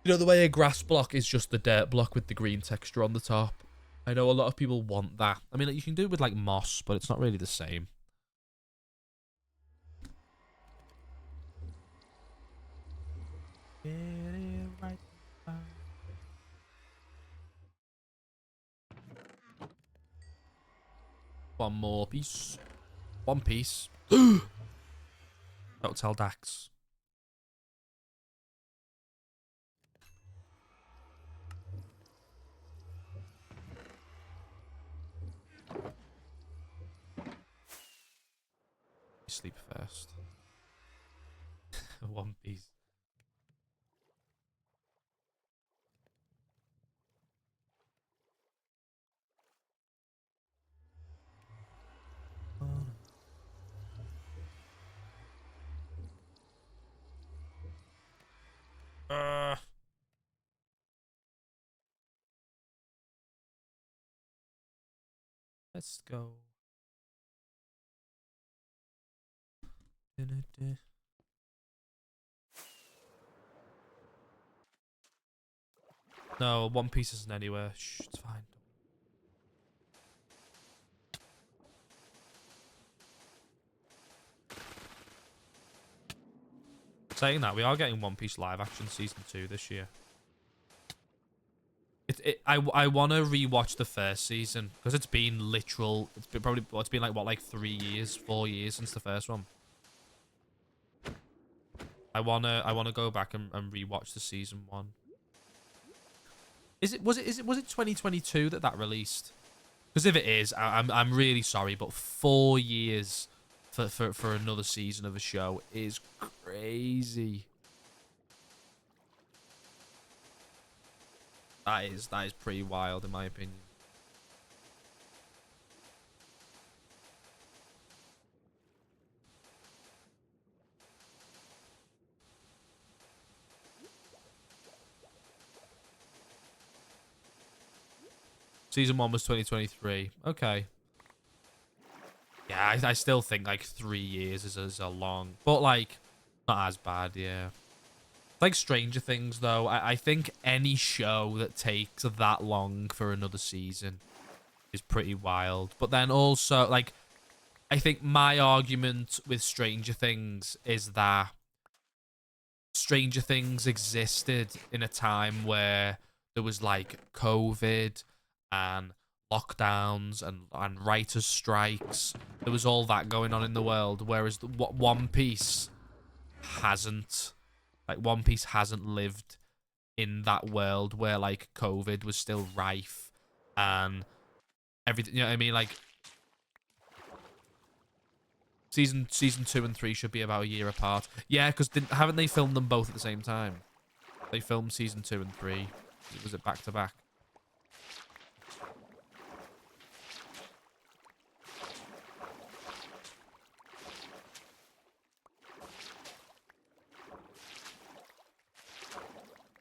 You know, the way a grass block is just the dirt block with the green texture on the top. I know a lot of people want that. I mean, like, you can do it with, like, moss, but it's not really the same. Get it right. One more piece. One piece. Don't tell Dax. Sleep first. One piece. Let's go. No, one piece isn't anywhere. Shh, it's fine. Saying that, we are getting One Piece live action season 2 this year. I want to rewatch the first season because it's been it's been like what, like 3 years, 4 years since the first one. I wanna go back and rewatch the season 1. Was it 2022 that released? Because if it is, I'm really sorry, but 4 years for another season of a show is crazy. That is pretty wild in my opinion. Season 1 was 2023. Okay. Yeah, I still think like 3 years is a long, but like not as bad. Yeah. Like Stranger Things, though, I think any show that takes that long for another season is pretty wild. But then also, like, I think my argument with Stranger Things is that Stranger Things existed in a time where there was, like, COVID and lockdowns and writers' strikes. There was all that going on in the world, whereas One Piece hasn't. Like, One Piece hasn't lived in that world where, like, COVID was still rife and everything. You know what I mean? Like, season 2 and 3 should be about a year apart. Yeah, because haven't they filmed them both at the same time? They filmed season 2 and 3. Was it back to back?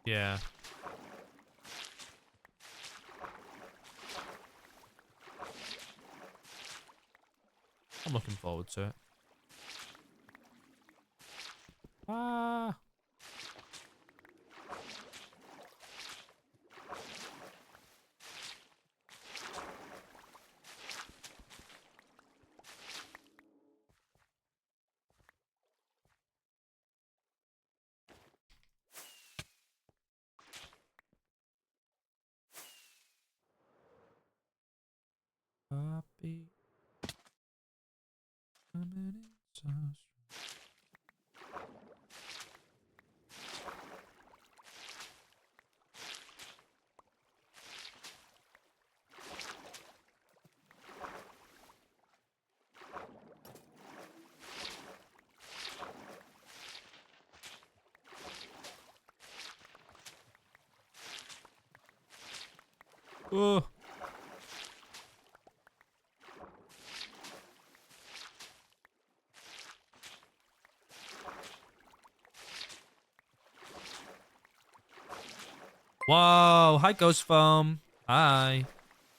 Yeah. I'm looking forward to it. Ah. Copy. Coming in so oh. Whoa, hi Ghost Foam. Hi.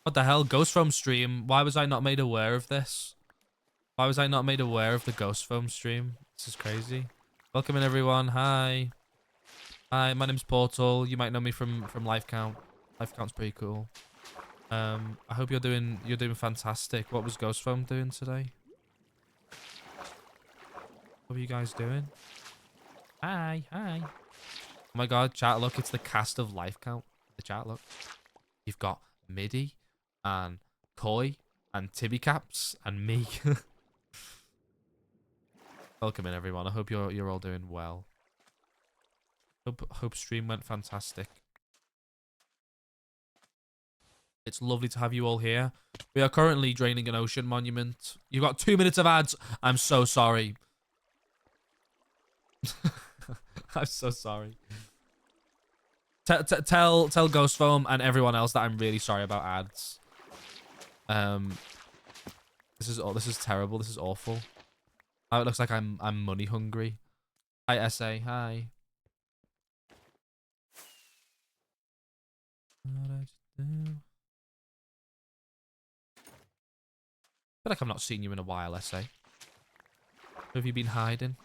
What the hell? Ghost Foam stream. Why was I not made aware of this? Why was I not made aware of the Ghost Foam stream? This is crazy. Welcome in everyone. Hi. Hi, my name's Portal. You might know me from Life Count. Life Count's pretty cool. I hope you're doing fantastic. What was Ghost Foam doing today? What are you guys doing? Hi, hi. Oh my god, chat, look, it's the cast of Life Count. The chat, look. You've got Midi and Koi and Tibby Caps and me. Welcome in everyone. I hope you're all doing well. Hope stream went fantastic. It's lovely to have you all here. We are currently draining an ocean monument. You've got 2 minutes of ads. I'm so sorry. I'm so sorry. Tell Ghost Foam and everyone else that I'm really sorry about ads. This is terrible. This is awful. Oh, it looks like I'm money hungry. Hi SA. Hi. What did I just do? I feel like I've not seen you in a while, SA. Where have you been hiding?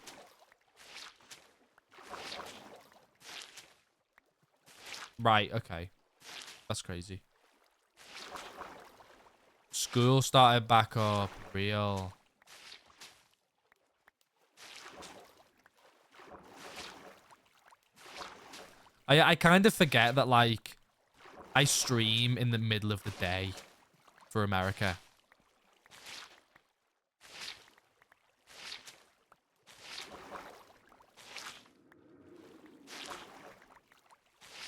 Right, okay. That's crazy. School started back up. Real. I kind of forget that, like, I stream in the middle of the day for America.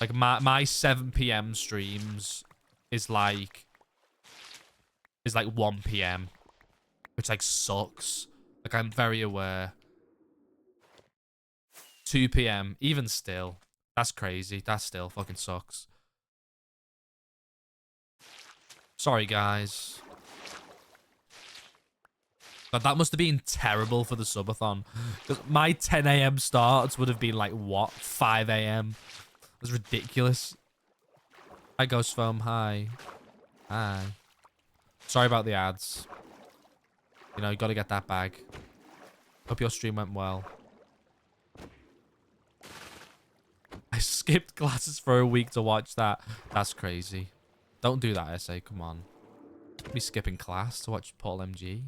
Like, my 7 p.m. streams is like 1 p.m. Which, like, sucks. Like, I'm very aware. 2 p.m. Even still. That's crazy. That still fucking sucks. Sorry, guys. God, that must have been terrible for the subathon. Because my 10 a.m. starts would have been like, what? 5 a.m.? It was ridiculous. Hi, Ghost Foam. Hi. Hi. Sorry about the ads. You know, you gotta get that bag. Hope your stream went well. I skipped classes for a week to watch that. That's crazy. Don't do that, SA. Come on. Be skipping class to watch Paul MG.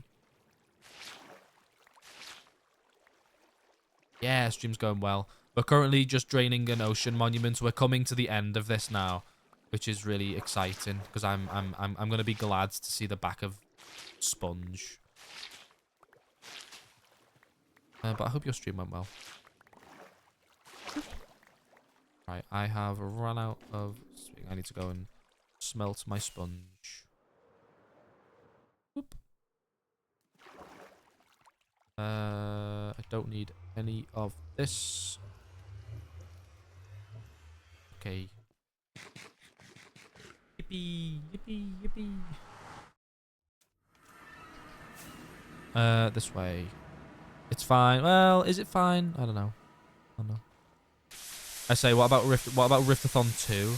Yeah, stream's going well. We're currently just draining an ocean monument. We're coming to the end of this now, which is really exciting because I'm gonna be glad to see the back of Sponge. But I hope your stream went well. Right, I have run out of... I need to go and smelt my sponge. Whoop. I don't need any of this. Okay. Yippee, yippee, yippee. This way. It's fine. Well, is it fine? I don't know. I don't know. I say, what about Riftathon 2?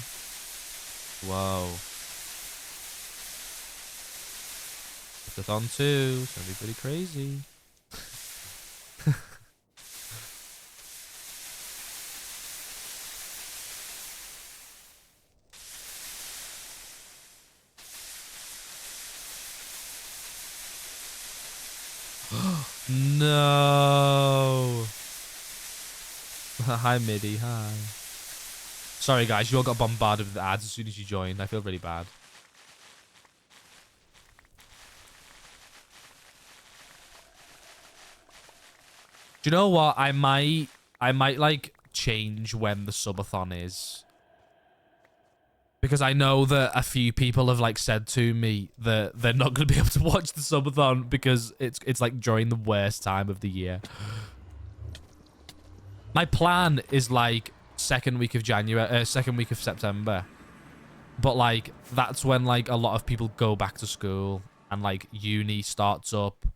Whoa. Riftathon 2. It's gonna be pretty crazy. No. Hi, Midi. Hi. Sorry, guys. You all got bombarded with ads as soon as you joined. I feel really bad. Do you know what? I might like change when the subathon is. Because I know that a few people have like said to me that they're not going to be able to watch the subathon because it's like during the worst time of the year. My plan is like second week of September. But like that's when like a lot of people go back to school and like uni starts up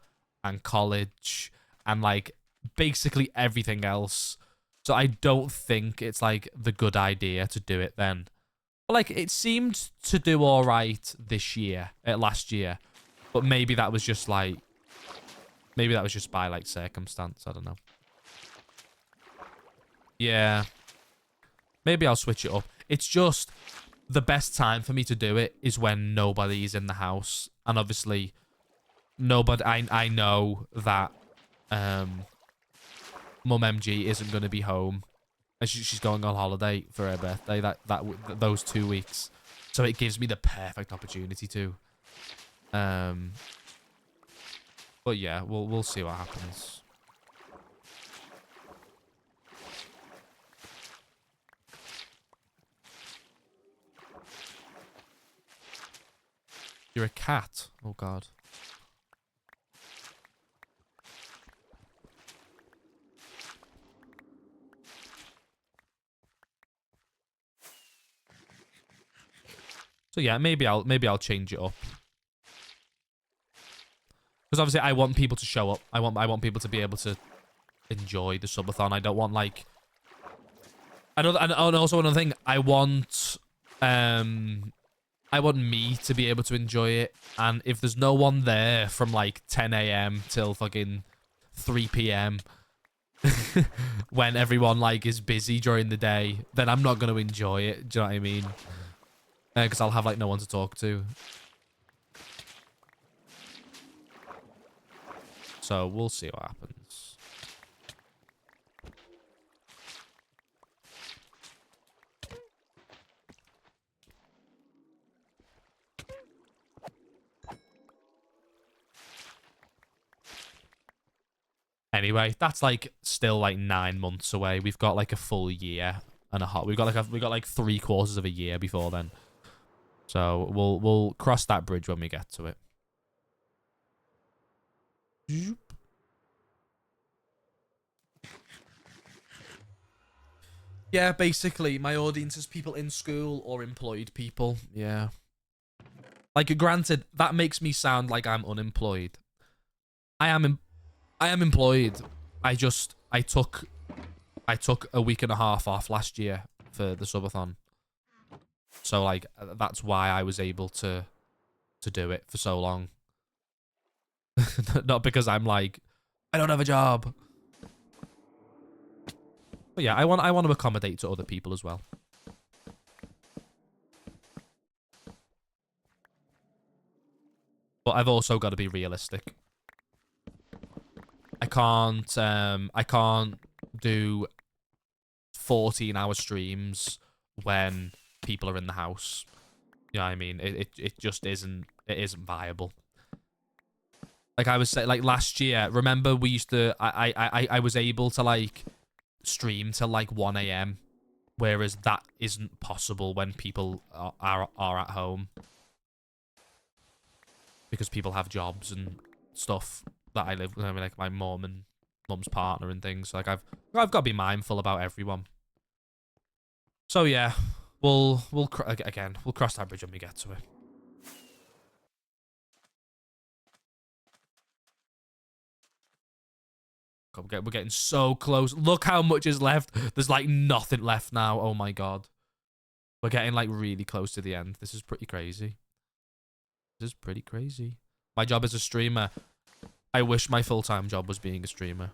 and college and like basically everything else. So I don't think it's like the good idea to do it then. But like it seemed to do all right this year, last year. But maybe that was just like by like circumstance, I don't know. Yeah. Maybe I'll switch it up. It's just the best time for me to do it is when nobody's in the house. And obviously nobody I know that Mum MG isn't going to be home. She's going on holiday for her birthday those 2 weeks. So it gives me the perfect opportunity to. But yeah, we'll see what happens. You're a cat. Oh god. So yeah, maybe I'll change it up. Because obviously I want people to show up. I want people to be able to enjoy the subathon. I don't want like and also another thing, I want me to be able to enjoy it. And if there's no one there from like 10 a.m. till fucking 3 p.m. when everyone like is busy during the day, then I'm not going to enjoy it. Do you know what I mean? Because I'll have like no one to talk to. So we'll see what happens. Anyway, that's like still like 9 months away. We've got like a full year and a half. We've got like 3/4 of a year before then. So we'll cross that bridge when we get to it. Yeah, basically, my audience is people in school or employed people. Yeah. Like, granted, that makes me sound like I'm unemployed. I am employed. I took a week and a half off last year for the subathon. So like that's why I was able to do it for so long. Not because I'm like I don't have a job. But yeah, I want to accommodate to other people as well. But I've also got to be realistic. I can't do 14-hour streams when people are in the house. You know what I mean? It just isn't viable. Like I was saying, like last year, remember we used to I was able to like stream till like 1 a.m. whereas that isn't possible when people are at home. Because people have jobs and stuff that I live with, I mean, like my mum and mum's partner and things. Like I've got to be mindful about everyone. So yeah, we'll cross that bridge when we get to it. God, we're getting so close. Look how much is left. There's like nothing left now. Oh my god. We're getting like really close to the end. This is pretty crazy. This is pretty crazy. My job as a streamer. I wish my full-time job was being a streamer.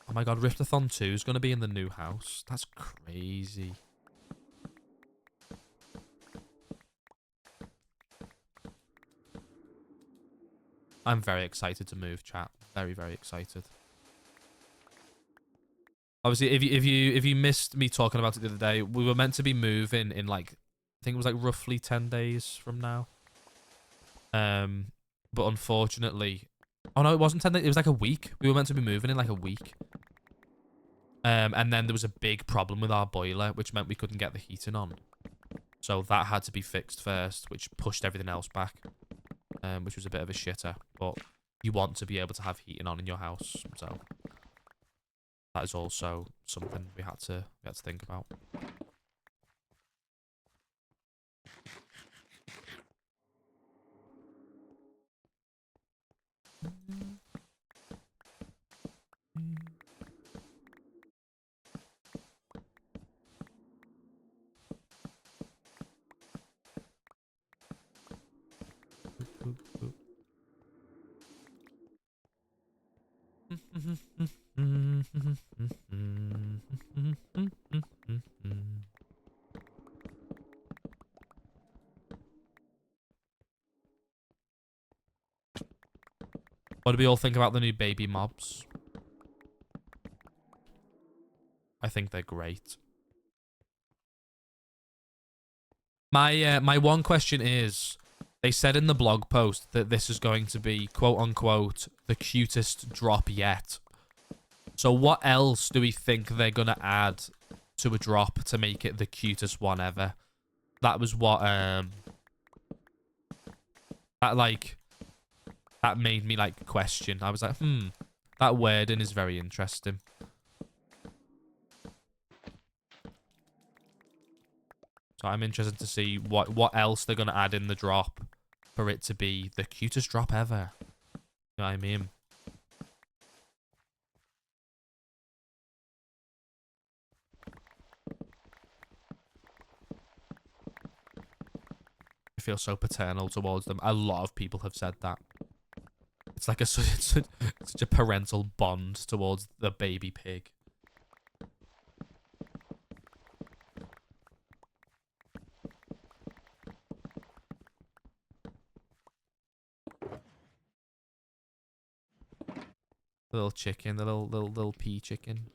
Oh my god, Riftathon 2 is going to be in the new house. That's crazy. I'm very excited to move, chat. Very, very excited. Obviously, if you missed me talking about it the other day, we were meant to be moving in like, I think it was like roughly 10 days from now. But unfortunately, oh no, it wasn't 10 days. It was like a week. We were meant to be moving in like a week. And then there was a big problem with our boiler, which meant we couldn't get the heating on. So that had to be fixed first, which pushed everything else back. Which was a bit of a shitter. But you want to be able to have heating on in your house, so that is also something we had to think about. What do we all think about the new baby mobs? I think they're great. My one question is, they said in the blog post that this is going to be, quote unquote, the cutest drop yet. So what else do we think they're going to add to a drop to make it the cutest one ever? That was what, that made me, like, question. I was like, that wording is very interesting. So I'm interested to see what else they're going to add in the drop for it to be the cutest drop ever. You know what I mean? I feel so paternal towards them. A lot of people have said that. It's like such a parental bond towards the baby pig. The little chicken, the little pea chicken.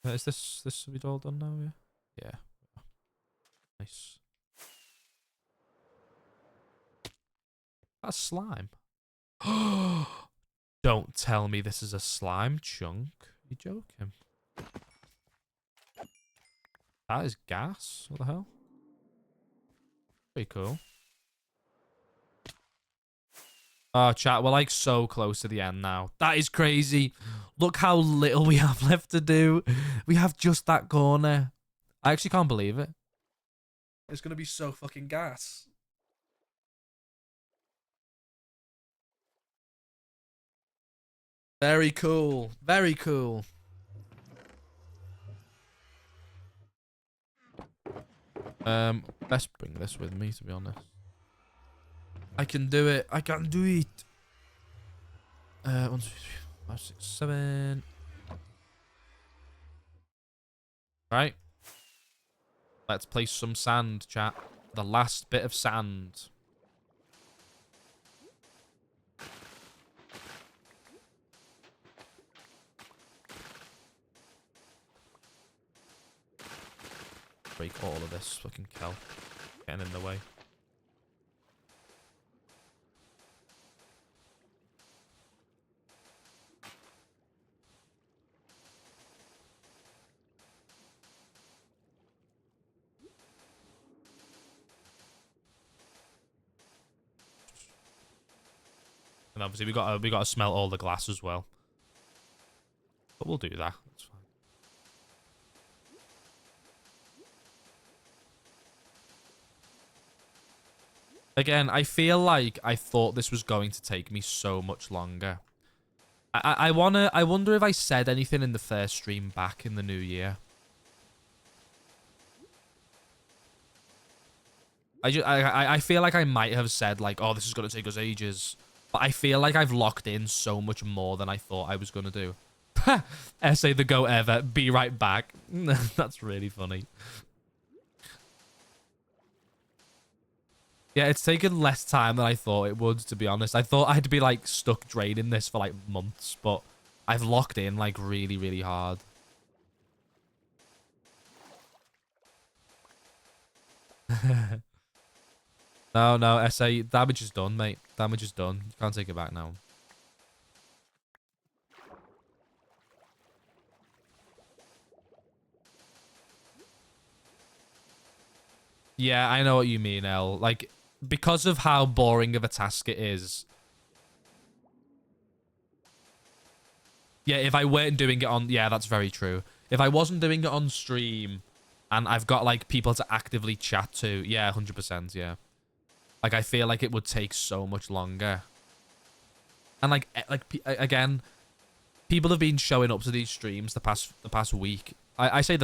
Is this we all done now? Yeah. Yeah. Nice. That's slime. Don't tell me this is a slime chunk. Are you joking? That is gas. What the hell? Pretty cool. Oh, chat, we're like so close to the end now. That is crazy. Look how little we have left to do. We have just that corner. I actually can't believe it. It's going to be so fucking gas. Very cool. Very cool. Best bring this with me, to be honest. I can do it. I can do it. 1, 2, 3, 4, 5, 6, 7. Right. Let's place some sand, chat. The last bit of sand. Break all of this fucking kelp. Getting in the way. And obviously we got to smelt all the glass as well. But we'll do that. That's fine. Again, I feel like I thought this was going to take me so much longer. I wonder if I said anything in the first stream back in the new year. I feel like I might have said like, oh, this is going to take us ages. But I feel like I've locked in so much more than I thought I was going to do. Essay the go ever. Be right back. That's really funny. Yeah, it's taken less time than I thought it would, to be honest. I thought I'd be, like, stuck draining this for, like, months, but I've locked in, like, really, really hard. No, no, SA, damage is done, mate. Damage is done. You can't take it back now. Yeah, I know what you mean, El. Like, because of how boring of a task it is. Yeah, if I weren't doing it on... Yeah, that's very true. If I wasn't doing it on stream and I've got, like, people to actively chat to, yeah, 100%, yeah. Like, I feel like it would take so much longer. And, like again, people have been showing up to these streams the past week. I say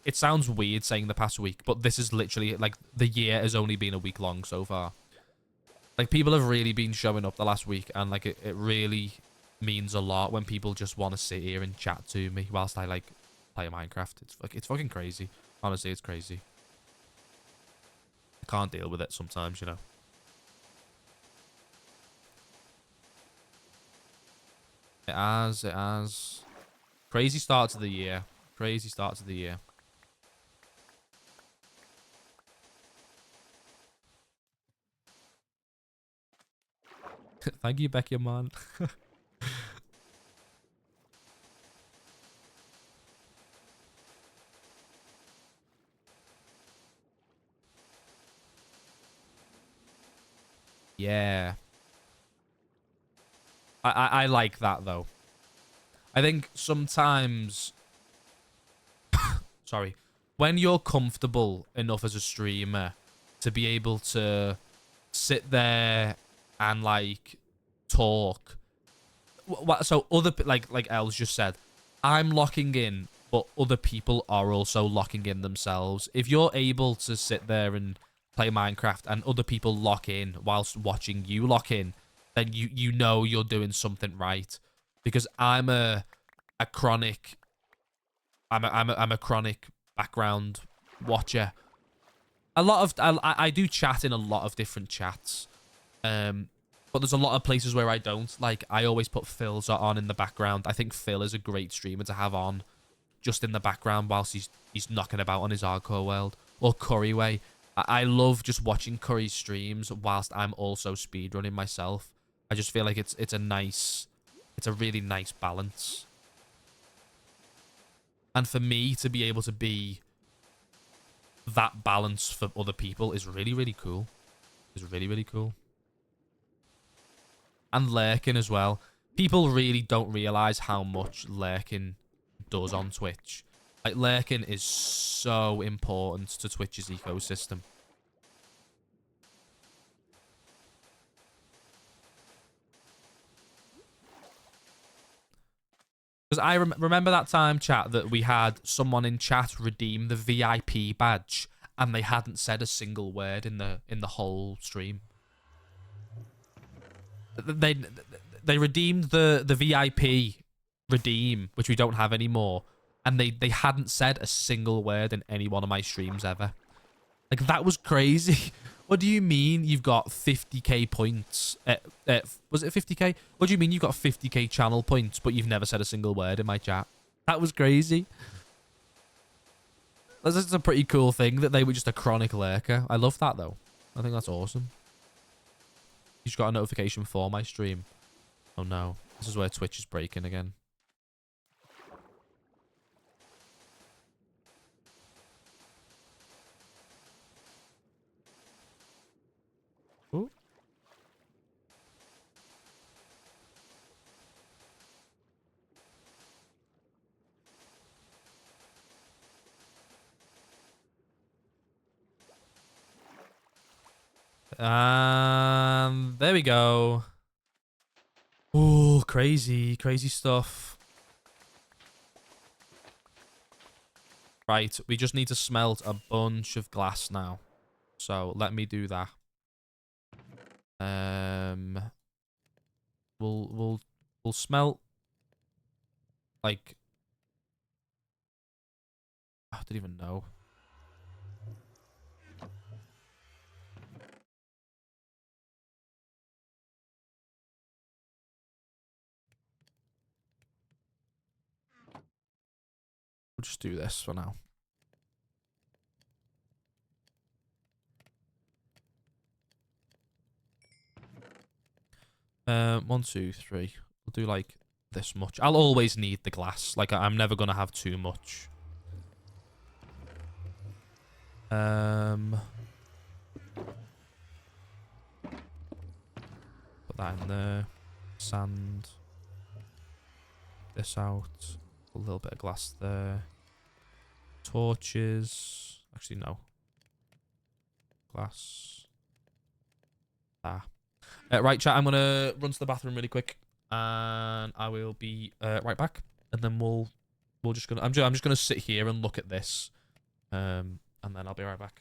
it sounds weird saying the past week, but this is literally, like, the year has only been a week long so far. Like, people have really been showing up the last week, and, like, it really means a lot when people just want to sit here and chat to me whilst I, like, play Minecraft. It's fucking crazy. Honestly, it's crazy. I can't deal with it sometimes, you know. It has, it has. Crazy start to the year. Crazy start to the year. Thank you, Becky, man. Yeah. I like that, though. I think sometimes... Sorry. When you're comfortable enough as a streamer to be able to sit there and, like, talk... So other... Like Els just said, I'm locking in, but other people are also locking in themselves. If you're able to sit there and play Minecraft and other people lock in whilst watching you lock in, then you know you're doing something right. Because I'm a chronic... I'm a chronic background watcher. A lot of... I do chat in a lot of different chats. But there's a lot of places where I don't. Like, I always put Phil's on in the background. I think Phil is a great streamer to have on just in the background whilst he's knocking about on his hardcore world. Or Curryway. I love just watching Curry's streams whilst I'm also speedrunning myself. I just feel like it's a really nice balance. And for me to be able to be that balance for other people is really, really cool. It's really, really cool. And lurking as well. People really don't realise how much lurking does on Twitch. Like, lurking is so important to Twitch's ecosystem. Because I remember that time, chat, that we had someone in chat redeem the VIP badge, and they hadn't said a single word in the whole stream. They redeemed the VIP redeem, which we don't have anymore, and they hadn't said a single word in any one of my streams ever. Like, that was crazy. What do you mean you've got 50k points? Was it 50k? What do you mean you've got 50k channel points, but you've never said a single word in my chat? That was crazy. That's just a pretty cool thing that they were just a chronic lurker. I love that, though. I think that's awesome. You just got a notification for my stream. Oh, no. This is where Twitch is breaking again. Ooh. There we go. Ooh, crazy, crazy stuff. Right, we just need to smelt a bunch of glass now. So let me do that. We'll smelt like I don't even know. just do this for now. 1, 2, 3. We'll do like this much. I'll always need the glass. Like I'm never gonna have too much. Put that in there. Sand. This out. A little bit of glass there. Torches. Actually, no. Glass. Ah. Right, chat. I'm gonna run to the bathroom really quick, and I will be right back. And then we'll just gonna. I'm just gonna sit here and look at this, and then I'll be right back.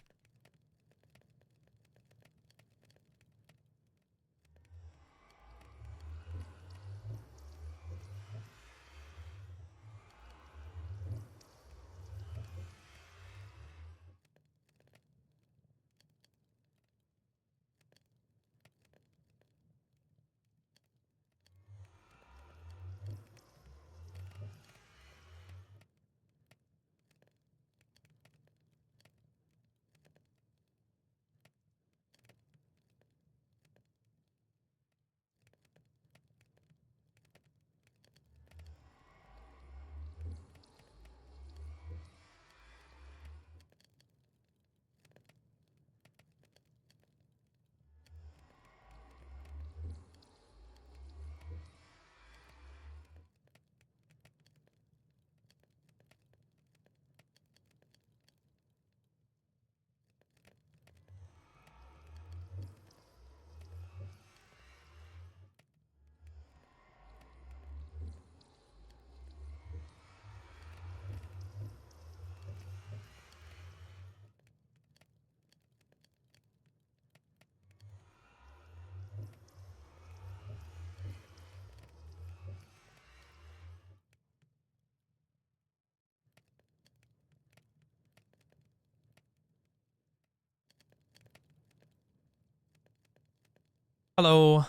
Hello.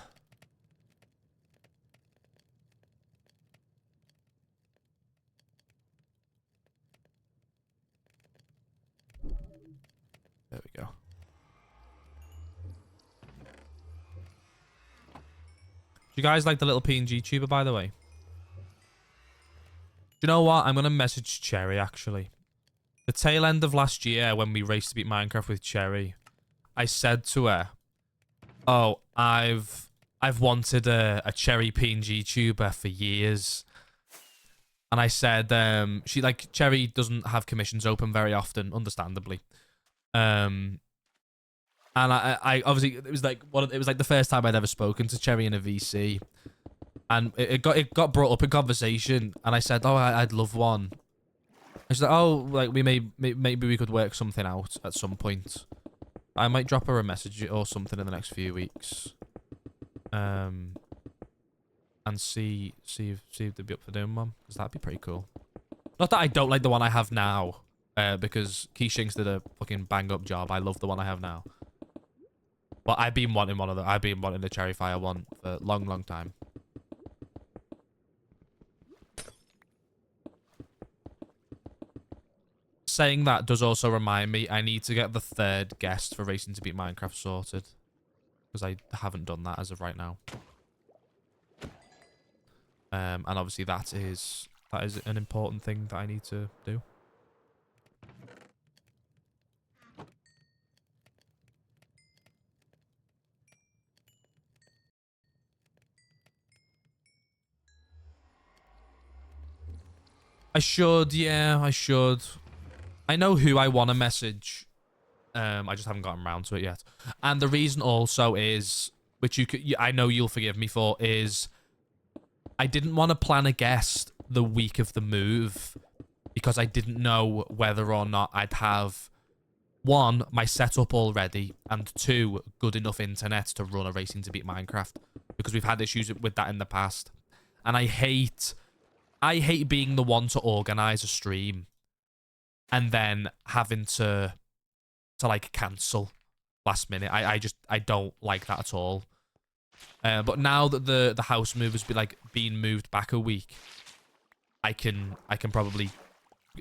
There we go. Do you guys like the little PNG tuber, by the way? Do you know what? I'm going to message Cherry, actually. The tail end of last year, when we raced to beat Minecraft with Cherry, I said to her, oh, I've wanted a Cherry PNG tuber for years. And I said, Cherry doesn't have commissions open very often, understandably. And I obviously it was like the first time I'd ever spoken to Cherry in a VC, and it got brought up in conversation, and I said, oh, I'd love one. I said, oh, like maybe we could work something out at some point. I might drop her a message or something in the next few weeks, and see if they'd be up for doing one, because that'd be pretty cool. Not that I don't like the one I have now, because Keyshinks did a fucking bang up job. I love the one I have now. But I've been wanting one of them. I've been wanting the Cherry Fire one for a long, long time. Saying that does also remind me I need to get the 3rd guest for Racing to Beat Minecraft sorted, because I haven't done that as of right now. And obviously that is an important thing that I need to do. I should, yeah, I should. I know who I want to message. I just haven't gotten around to it yet. And the reason also is, which I know you'll forgive me for, is I didn't want to plan a guest the week of the move because I didn't know whether or not I'd have, 1, my setup all ready, and 2, good enough internet to run a Racing to Beat Minecraft, because we've had issues with that in the past. And I hate being the one to organize a stream and then having to like cancel last minute. I don't like that at all. But now that the house move has been moved back a week, I can probably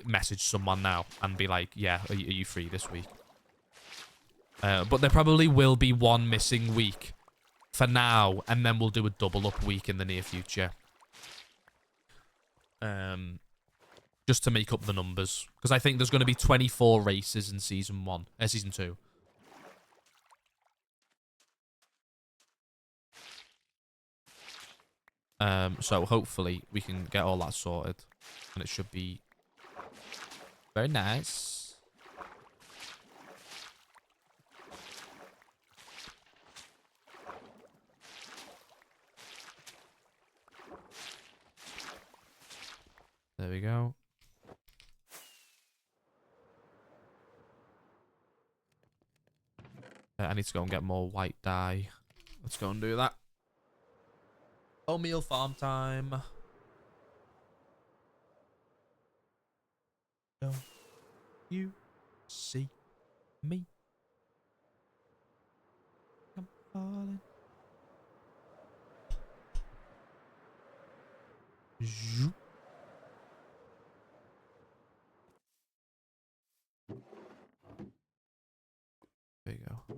message someone now and be like, yeah, are you free this week? But there probably will be one missing week for now, and then we'll do a double up week in the near future. Just to make up the numbers, because I think there's going to be 24 races in season 2. So hopefully we can get all that sorted, and it should be very nice. There we go. I need to go and get more white dye. Let's go and do that. Oatmeal farm time. Don't you see me? I'm falling. Zoop. There you go.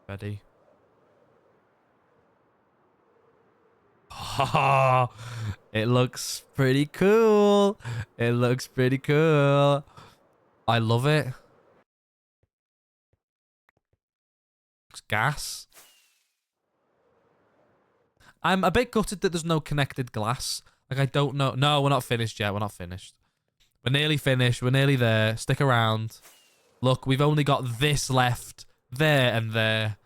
Ready? Oh, it looks pretty cool. It looks pretty cool. I love it. It's gas. I'm a bit gutted that there's no connected glass. Like, I don't know. No, we're not finished yet. We're not finished. We're nearly finished. We're nearly there. Stick around. Look, we've only got this left. There and there.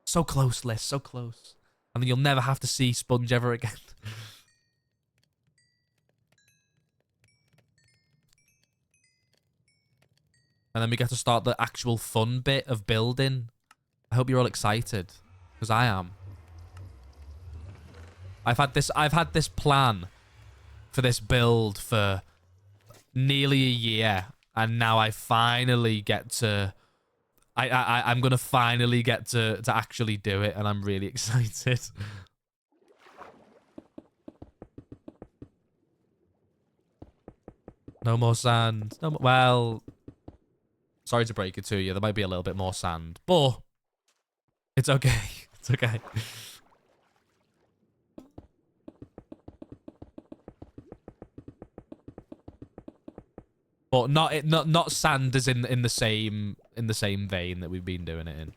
So close, Liz. So close. And then you'll never have to see Sponge ever again. And then we get to start the actual fun bit of building. I hope you're all excited. Because I am. I've had this plan for this build for nearly a year, and now I finally get to I'm gonna finally get to actually do it, and I'm really excited. No more sand. No more, well, sorry to break it to you, there might be a little bit more sand, but it's okay. It's okay. But not sand as in the same vein that we've been doing it in.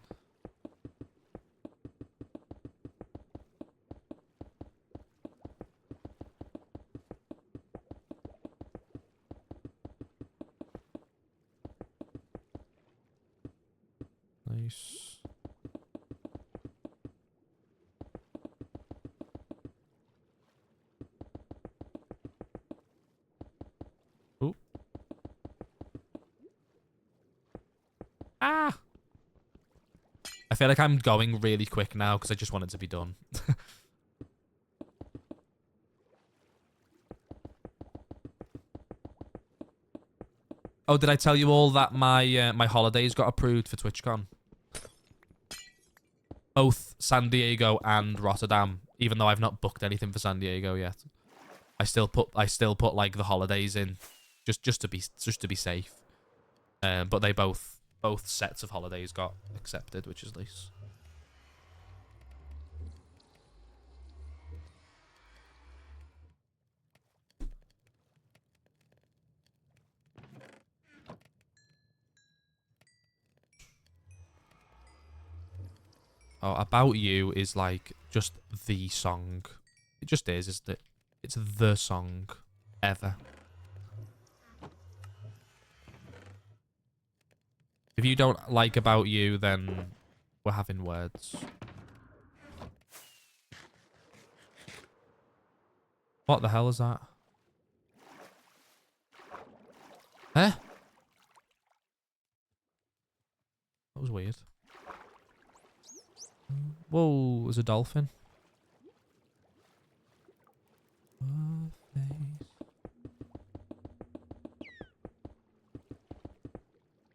Nice. Ooh. Ah! I feel like I'm going really quick now because I just want it to be done. Oh, did I tell you all that my my holidays got approved for TwitchCon? Both San Diego and Rotterdam, even though I've not booked anything for San Diego yet. I still put like the holidays in just to be safe. But they both sets of holidays got accepted, which is nice. Oh, About You is like just the song. It just is, isn't it? It's the song ever. If you don't like About You, then we're having words. What the hell is that? Huh? That was weird. Whoa, there's a dolphin.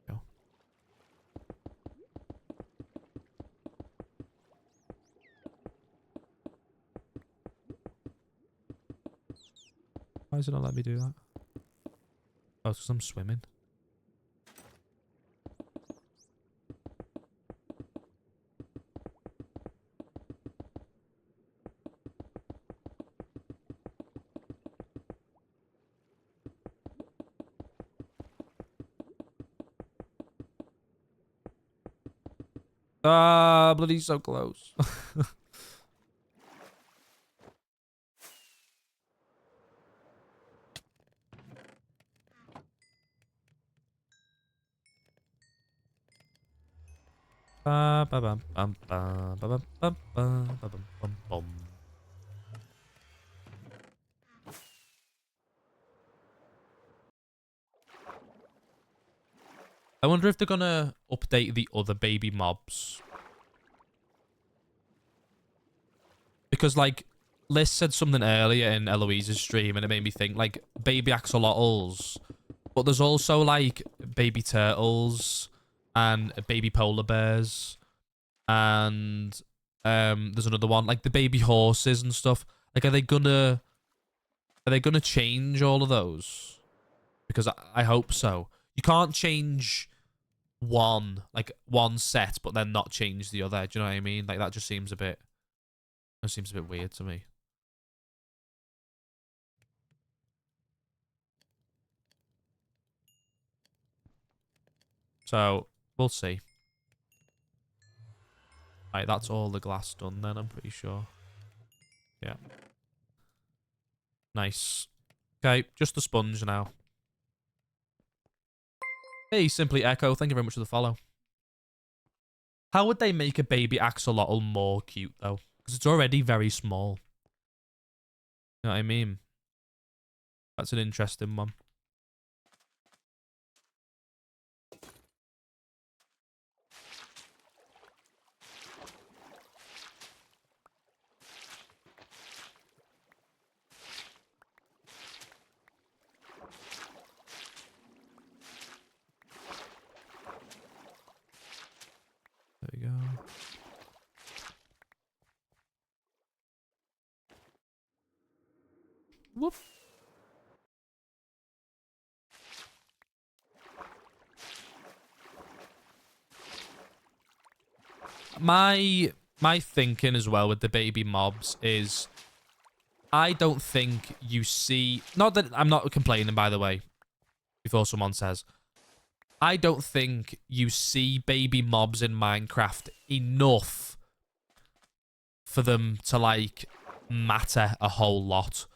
Go. Why does it not let me do that? Oh, it's because I'm swimming. Ah, bloody so close. Ba ba bum bum ba ba bum bum ba ba bum bum bum. I wonder if they're gonna update the other baby mobs. Because, like, Liz said something earlier in Eloise's stream and it made me think, like, baby axolotls. But there's also, like, baby turtles and baby polar bears. And there's another one, like the baby horses and stuff. Like, are they gonna change all of those? Because I hope so. You can't change one set, but then not change the other. Do you know what I mean? Like, that just seems a bit weird to me. So we'll see. Right, that's all the glass done then, I'm pretty sure. Yeah. Nice. Okay, just the sponge now. Hey, Simply Echo, thank you very much for the follow. How would they make a baby axolotl more cute, though? Because it's already very small. You know what I mean? That's an interesting one. There we go. Whoop. My thinking as well with the baby mobs is I don't think you see... Not that I'm not complaining, by the way, before someone says. I don't think you see baby mobs in Minecraft enough for them to, like, matter a whole lot.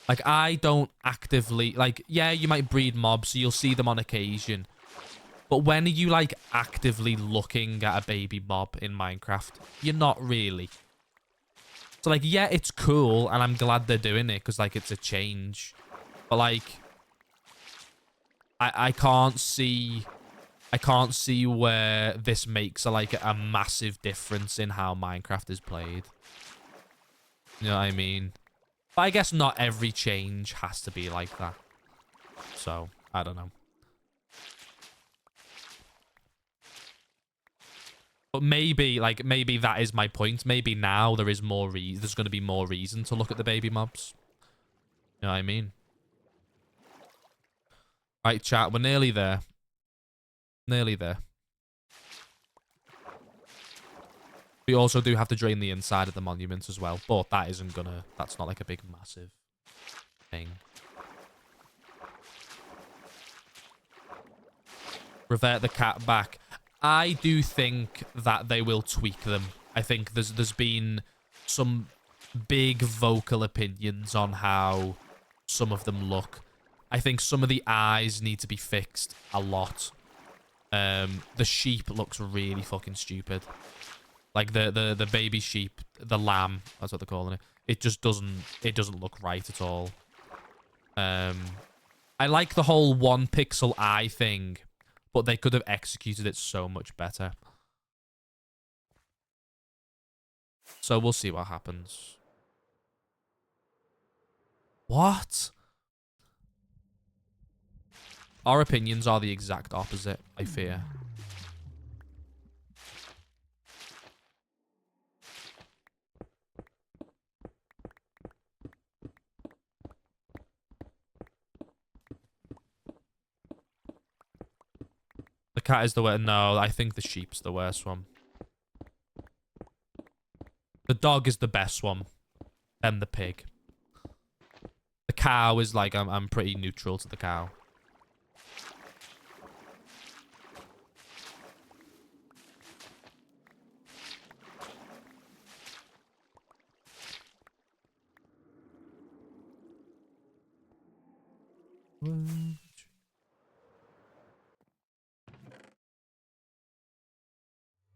Like, I don't actively... Like, yeah, you might breed mobs, so you'll see them on occasion. But when are you, like, actively looking at a baby mob in Minecraft? You're not really. So, like, yeah, it's cool, and I'm glad they're doing it, because, like, it's a change. But, like, I can't see... I can't see where this makes, a massive difference in how Minecraft is played. You know what I mean? But I guess not every change has to be like that. So, I don't know. But maybe that is my point. Maybe now there is more there's going to be more reason to look at the baby mobs. You know what I mean? Right, chat, we're nearly there. Nearly there. We also do have to drain the inside of the monument as well, but that isn't gonna... That's not like a big, massive thing. Revert the cat back. I do think that they will tweak them. I think there's been some big vocal opinions on how some of them look. I think some of the eyes need to be fixed a lot. The sheep looks really fucking stupid. Like the baby sheep, the lamb, that's what they're calling it. It just doesn't look right at all. I like the whole 1 pixel eye thing, but they could have executed it so much better. So we'll see what happens. What? Our opinions are the exact opposite, I fear. cat is the worst. No, I think the sheep's the worst one. The dog is the best one. Then the pig. The cow is like, I'm pretty neutral to the cow.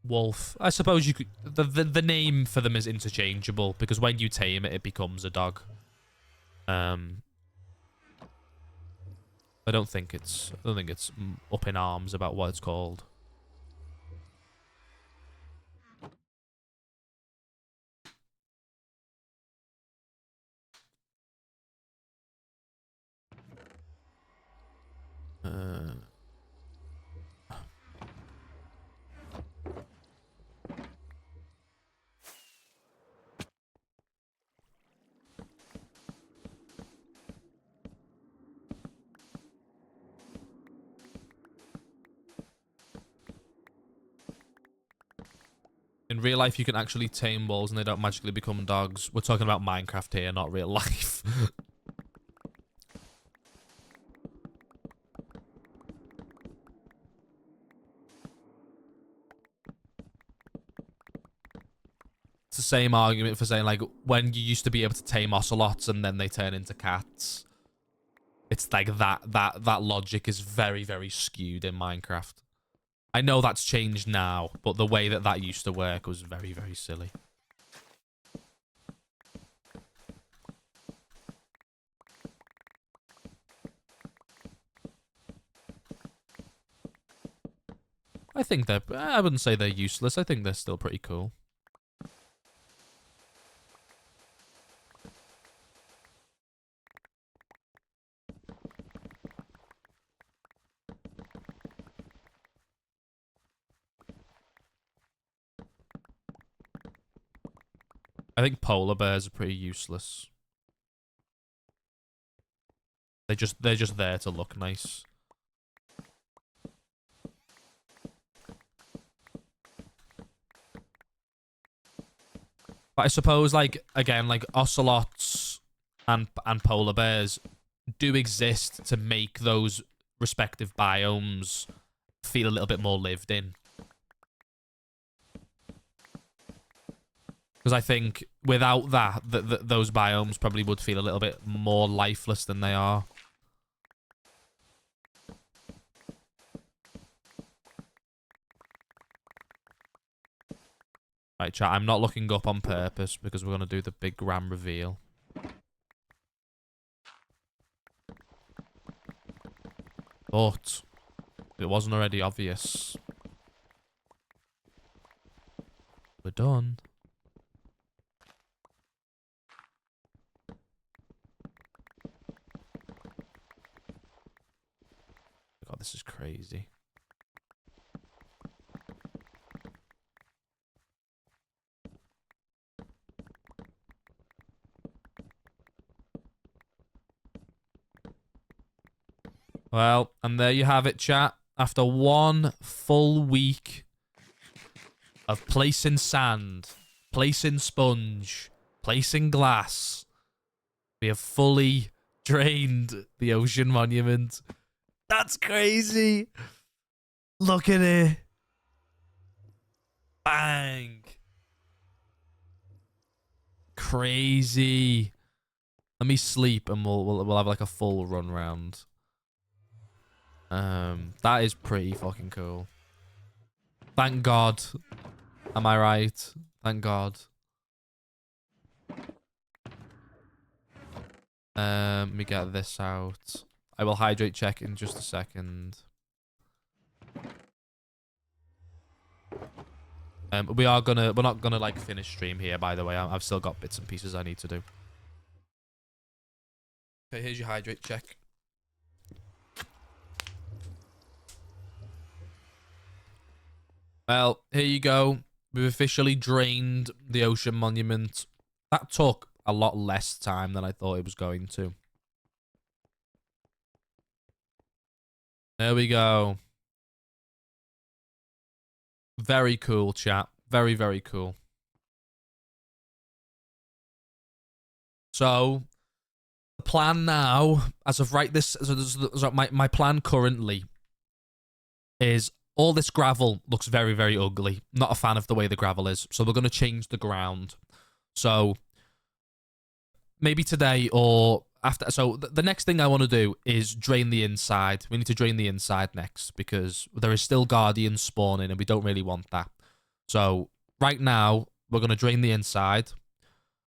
Wolf. I suppose you could... The name for them is interchangeable, because when you tame it, it becomes a dog. I don't think it's up in arms about what it's called. In real life, you can actually tame wolves and they don't magically become dogs. We're talking about Minecraft here, not real life. It's the same argument for saying, like, when you used to be able to tame ocelots and then they turn into cats. It's like that logic is very, very skewed in Minecraft. I know that's changed now, but the way that used to work was very, very silly. I think I wouldn't say they're useless. I think they're still pretty cool. I think polar bears are pretty useless. They're just there to look nice. But I suppose, like, again, like ocelots and polar bears do exist to make those respective biomes feel a little bit more lived in. Because I think without that, those biomes probably would feel a little bit more lifeless than they are. Right, chat, I'm not looking up on purpose because we're going to do the big grand reveal. But it wasn't already obvious. We're done. God, this is crazy. Well, and there you have it, chat. After one full week of placing sand, placing sponge, placing glass, we have fully drained the ocean monument. That's crazy. Look at it. Bang. Crazy. Let me sleep and we'll have like a full run round. That is pretty fucking cool. Thank God. Am I right? Thank God. Let me get this out. I will hydrate check in just a second. We're not gonna like finish stream here, by the way. I've still got bits and pieces I need to do. Okay, here's your hydrate check. Well, here you go. We've officially drained the ocean monument. That took a lot less time than I thought it was going to. There we go. Very cool, chat. Very, very cool. So, the plan now, as of right this, so my plan currently is all this gravel looks very, very ugly. Not a fan of the way the gravel is. So we're going to change the ground. So maybe today or after. So the next thing I want to do is drain the inside. We need to drain the inside next because there is still guardians spawning and we don't really want that. So right now we're going to drain the inside.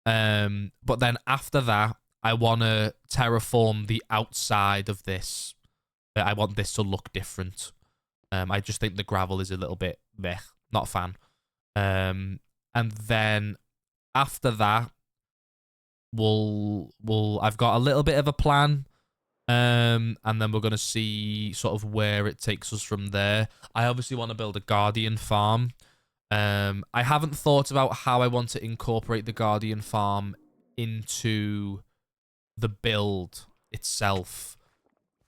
But then after that, I want to terraform the outside of this. I want this to look different. I just think the gravel is a little bit meh. Not a fan. And then after that, I've got a little bit of a plan. And then we're gonna see sort of where it takes us from there. I obviously want to build a guardian farm. I haven't thought about how I want to incorporate the guardian farm into the build itself.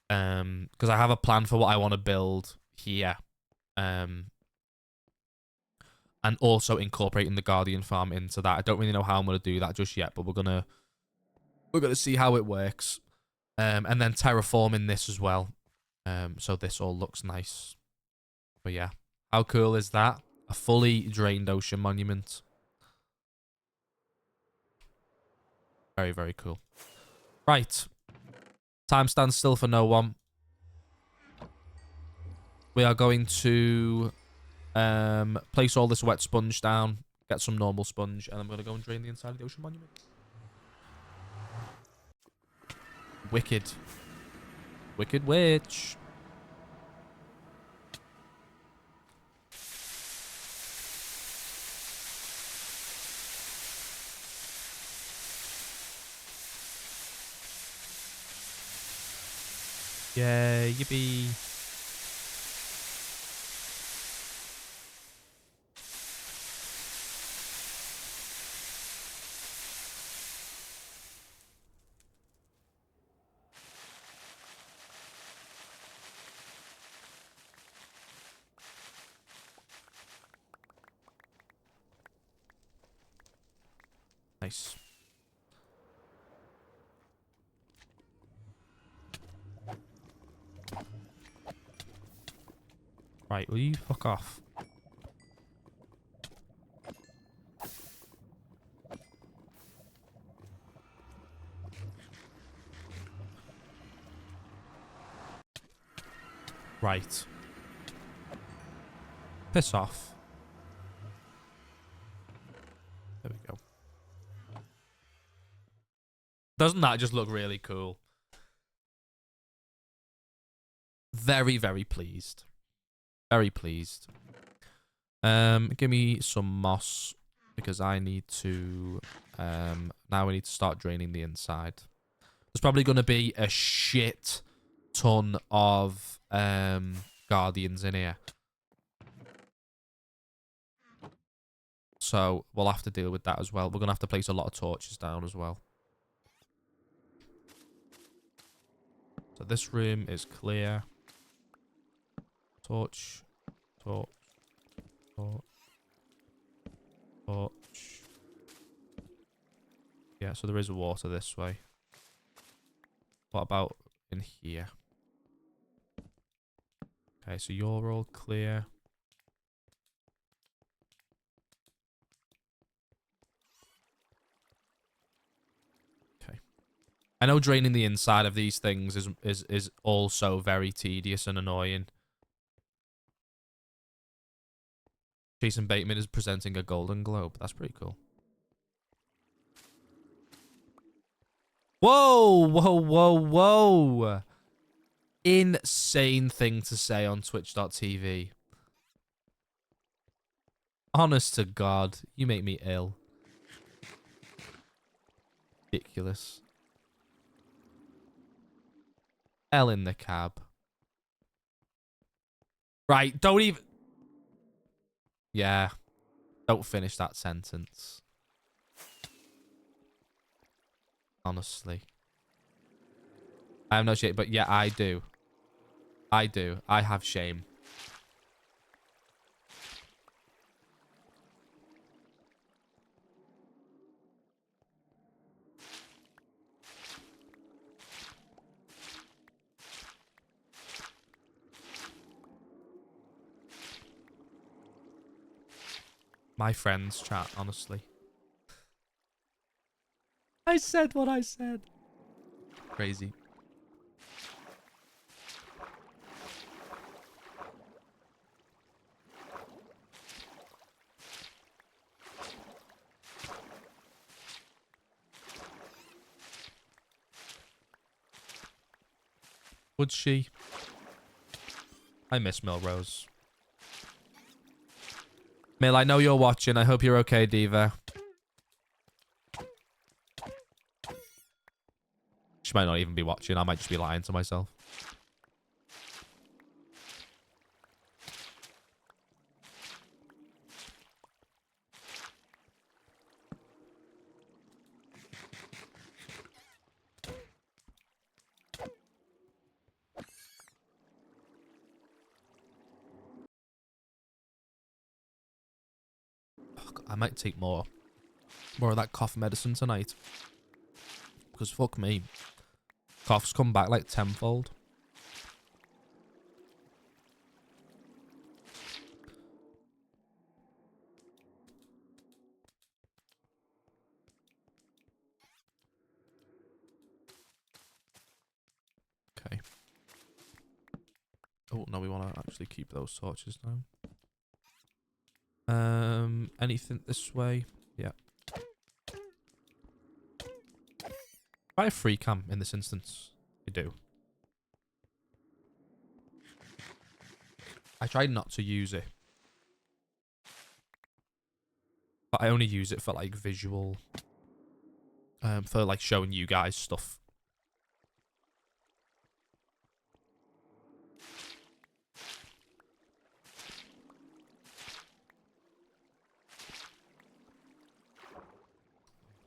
Because I have a plan for what I want to build here. And also incorporating the guardian farm into that. I don't really know how I'm going to do that just yet, but we're gonna see how it works. And then terraforming this as well. So this all looks nice. But yeah, how cool is that? A fully drained ocean monument. Very, very cool. Right. Time stands still for no one. We are going to place all this wet sponge down, get some normal sponge, and I'm going to go and drain the inside of the ocean monument. Wicked. Wicked witch. Yeah, yippee. Nice. Right, will you fuck off? Right. Piss off. There we go. Doesn't that just look really cool? Very, very pleased. Very pleased. Give me some moss because I need to now we need to start draining the inside. There's probably gonna be a shit ton of guardians in here. So we'll have to deal with that as well. We're gonna have to place a lot of torches down as well. So this room is clear. Torch. Torch. Torch. Torch. Yeah, so there is water this way. What about in here? Okay, so you're all clear. Okay. I know draining the inside of these things is also very tedious and annoying. Jason Bateman is presenting a Golden Globe. That's pretty cool. Whoa, whoa, whoa, whoa. Insane thing to say on Twitch.tv. Honest to God, you make me ill. Ridiculous. L in the cab. Right, don't even... Yeah. Don't finish that sentence. Honestly. I have no shame, but yeah, I do. I do. I have shame. My friends chat, honestly. I said what I said. Crazy. Would she? I miss Milrose. Mill, I know you're watching. I hope you're okay, Diva. She might not even be watching. I might just be lying to myself. I might take more of that cough medicine tonight. Because fuck me. Coughs come back like tenfold. Okay. Oh, no, we want to actually keep those torches now. Anything this way? Yeah. Buy a free cam in this instance. I do. I tried not to use it. But I only use it for like visual. For like showing you guys stuff.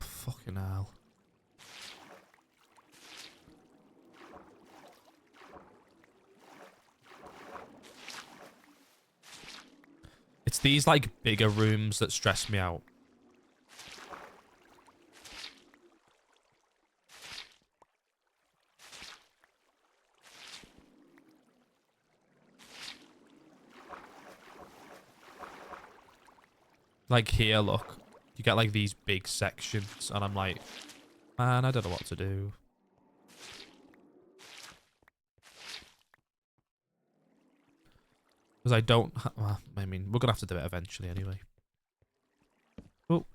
Fucking hell. It's these like bigger rooms that stress me out. Like here, look. You get like these big sections and I'm like, man, I don't know what to do. Because I don't... Well, I mean, we're going to have to do it eventually anyway. Oh.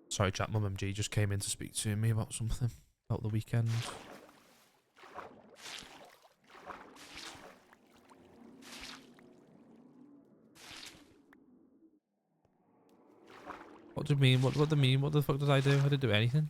Sorry, chat. Mum MG just came in to speak to me about something. About the weekend. What do you mean? What do you mean? What the fuck did I do? I didn't do anything.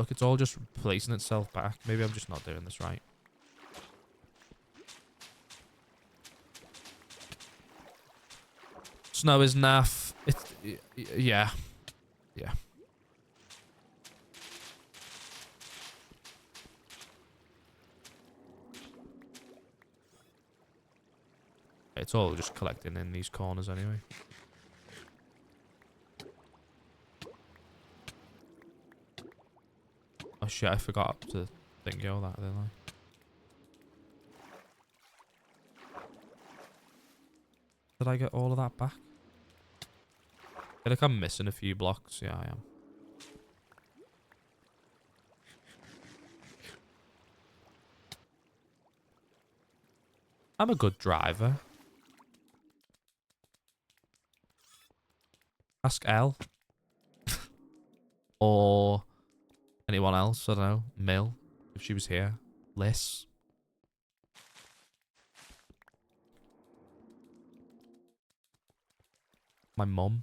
Look, it's all just placing itself back. Maybe I'm just not doing this right. Snow is naff. It's... Yeah. Yeah. It's all just collecting in these corners anyway. Oh shit, I forgot to think all that, didn't I? Did I get all of that back? I feel like I'm missing a few blocks. Yeah, I am. I'm a good driver. Ask Elle. Or anyone else, I don't know. Mill, if she was here. Liz. My mum.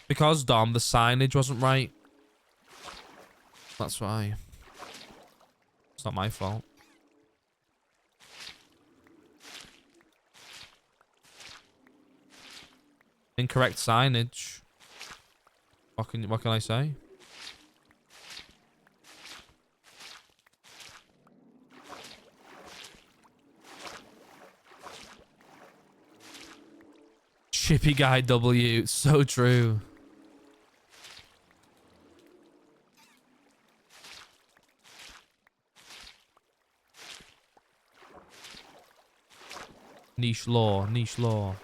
Because, Dom, the signage wasn't right. That's why. It's not my fault. Incorrect signage. What can I say? Chippy Guy W. So true. Niche law. Niche law.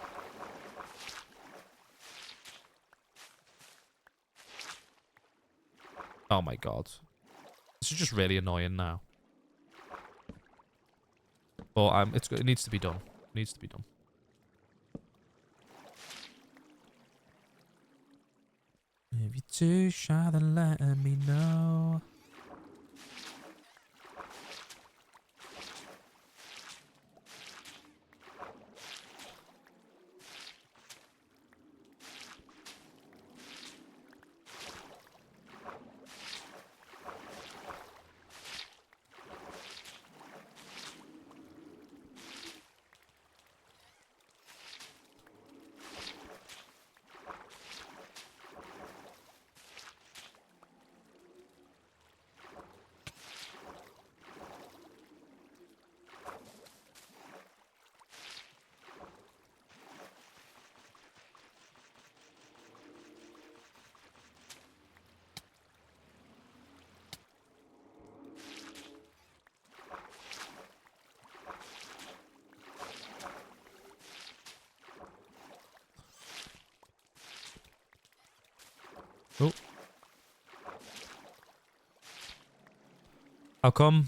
Oh my god. This is just really annoying now. But it needs to be done. It needs to be done. If you're too shy, then let me know. Oh. How come?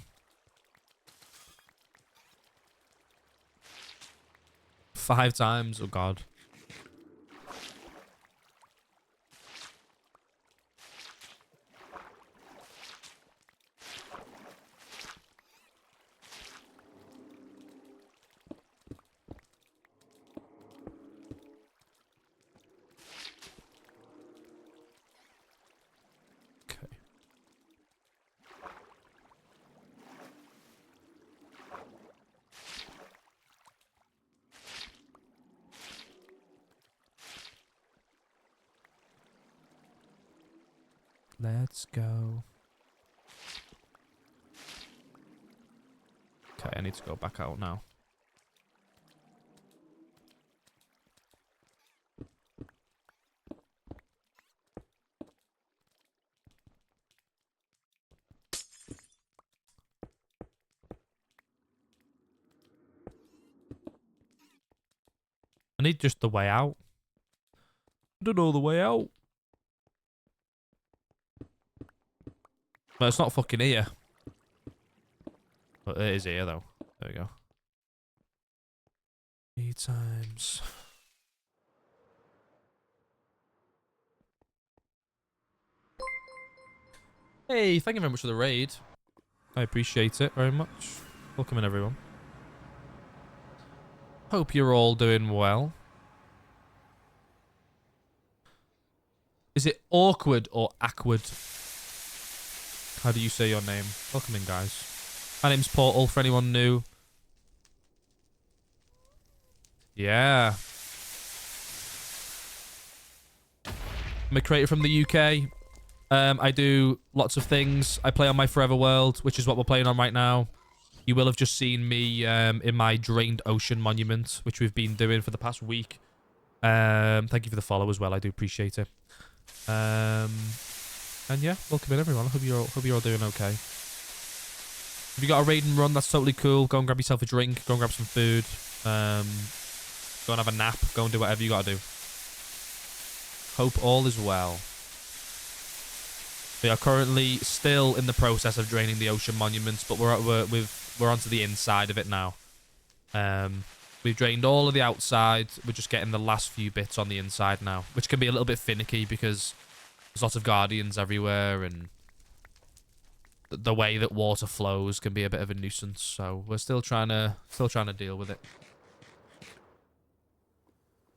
5 times? Oh god. Let's go. Okay, I need to go back out now. I need just the way out. I don't know the way out. Well, it's not fucking here. But it is here, though. There we go. 3 times. Hey, thank you very much for the raid. I appreciate it very much. Welcome in, everyone. Hope you're all doing well. Is it awkward or awkward? How do you say your name? Welcome in, guys. My name's Portal, for anyone new. Yeah. I'm a creator from the UK. I do lots of things. I play on my Forever World, which is what we're playing on right now. You will have just seen me in my Drained Ocean Monument, which we've been doing for the past week. Thank you for the follow as well. I do appreciate it. And yeah, welcome in, everyone. I hope you're all doing okay. If you got a raid and run, that's totally cool. Go and grab yourself a drink. Go and grab some food. Go and have a nap. Go and do whatever you gotta do. Hope all is well. We are currently still in the process of draining the ocean monuments, but we're onto the inside of it now. We've drained all of the outside. We're just getting the last few bits on the inside now, which can be a little bit finicky because there's lots of guardians everywhere, and the way that water flows can be a bit of a nuisance. So we're still trying to deal with it.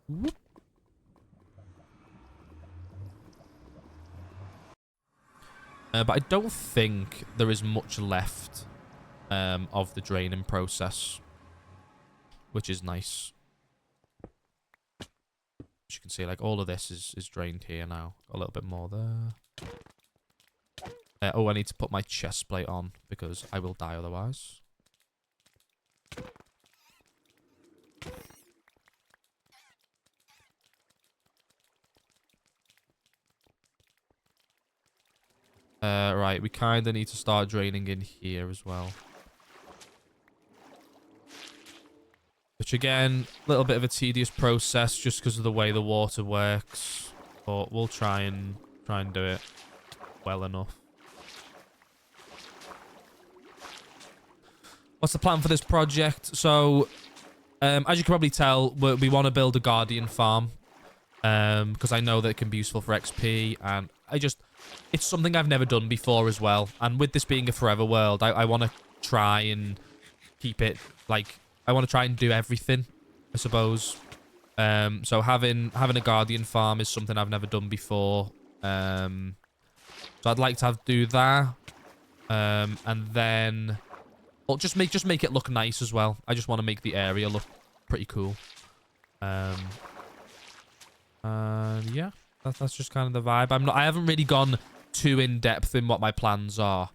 Whoop. But I don't think there is much left of the draining process, which is nice. As you can see, like, all of this is drained here now. A little bit more there. Oh, I need to put my chest plate on because I will die otherwise. Right, we kind of need to start draining in here as well. Which, again, a little bit of a tedious process just because of the way the water works. But we'll try and do it well enough. What's the plan for this project? So, as you can probably tell, we want to build a Guardian farm. Because I know that it can be useful for XP, and it's something I've never done before as well. And with this being a Forever World, I want to try and keep it, like, I want to try and do everything, I suppose. So having a Guardian farm is something I've never done before. So I'd like to do that. And then, well, just make it look nice as well. I just want to make the area look pretty cool. Yeah, that's just kind of the vibe. I haven't really gone too in depth in what my plans are.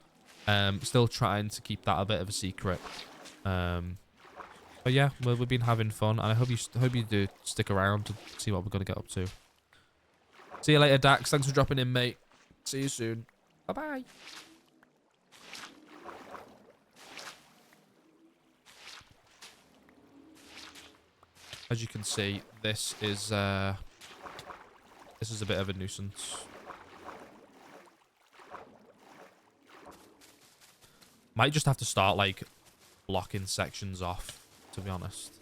Still trying to keep that a bit of a secret. But yeah, we've been having fun, and I hope you do stick around to see what we're gonna get up to. See you later, Dax. Thanks for dropping in, mate. See you soon. Bye bye. As you can see, this is a bit of a nuisance. Might just have to start, like, blocking sections off, to be honest.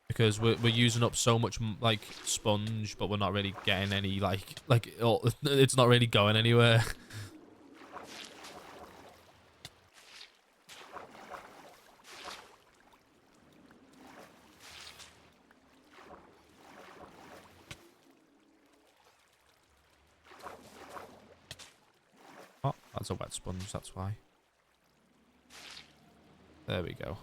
Because we're using up so much, like, sponge, but we're not really getting any, like it's not really going anywhere. Oh, that's a wet sponge, that's why. There we go.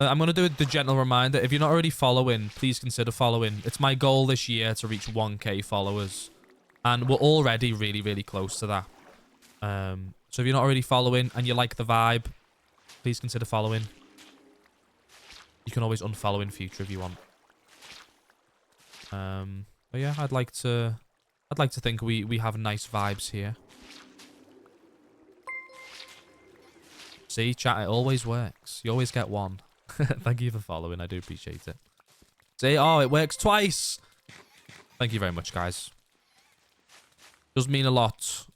I'm going to do the gentle reminder. If you're not already following, please consider following. It's my goal this year to reach 1k followers. And we're already really, really close to that. So if you're not already following and you like the vibe, please consider following. You can always unfollow in future if you want. But yeah, I'd like to think we have nice vibes here. See, chat, it always works. You always get one. Thank you for following. I do appreciate it. See? Oh, it works twice. Thank you very much, guys. Does mean a lot.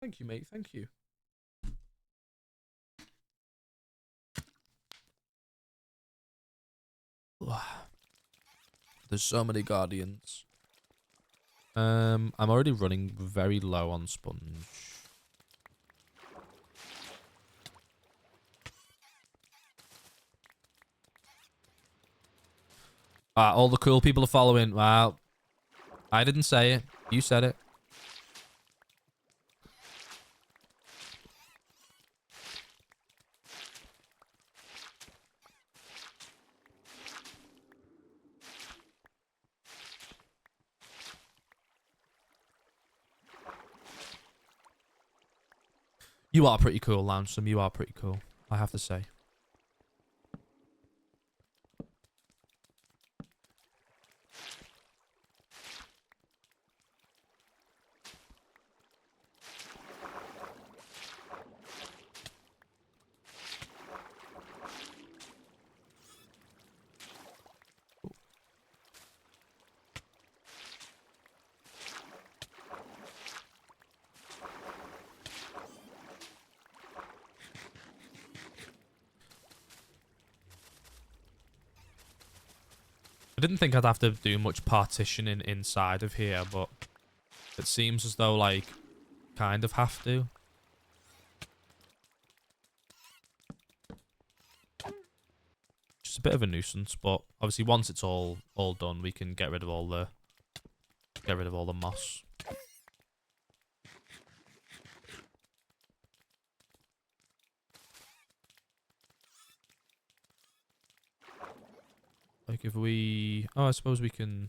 Thank you, mate. Thank you. There's so many guardians. I'm already running very low on sponge. All the cool people are following. Well, I didn't say it. You said it. You are pretty cool, Lansome. You are pretty cool, I have to say. I didn't think I'd have to do much partitioning inside of here, but it seems as though, like, kind of have to. Just a bit of a nuisance, but obviously once it's all done, we can get rid of all the moss. Like if we... Oh, I suppose we can...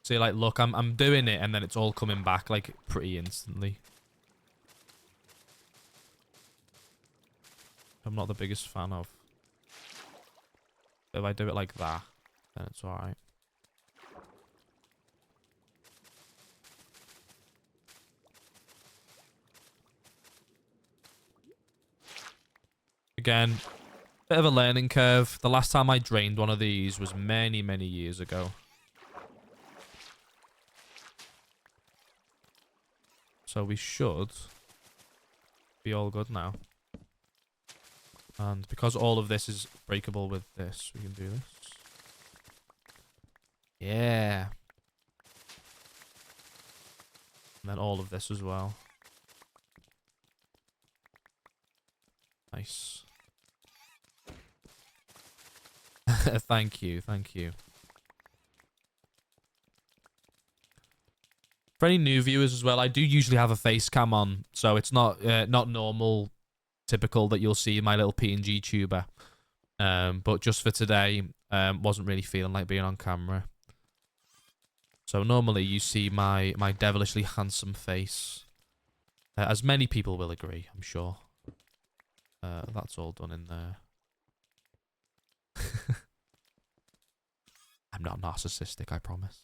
See, like, look, I'm doing it and then it's all coming back, like, pretty instantly. I'm not the biggest fan of. If I do it like that, then it's alright. Again, bit of a learning curve. The last time I drained one of these was many, many years ago. So we should be all good now. And because all of this is breakable with this, we can do this. Yeah. And then all of this as well. Nice. Thank you, thank you. For any new viewers as well, I do usually have a face cam on, so it's not not normal, typical that you'll see my little PNG tuber. But just for today, wasn't really feeling like being on camera. So normally you see my devilishly handsome face, as many people will agree, I'm sure. That's all done in there. I'm not narcissistic, I promise.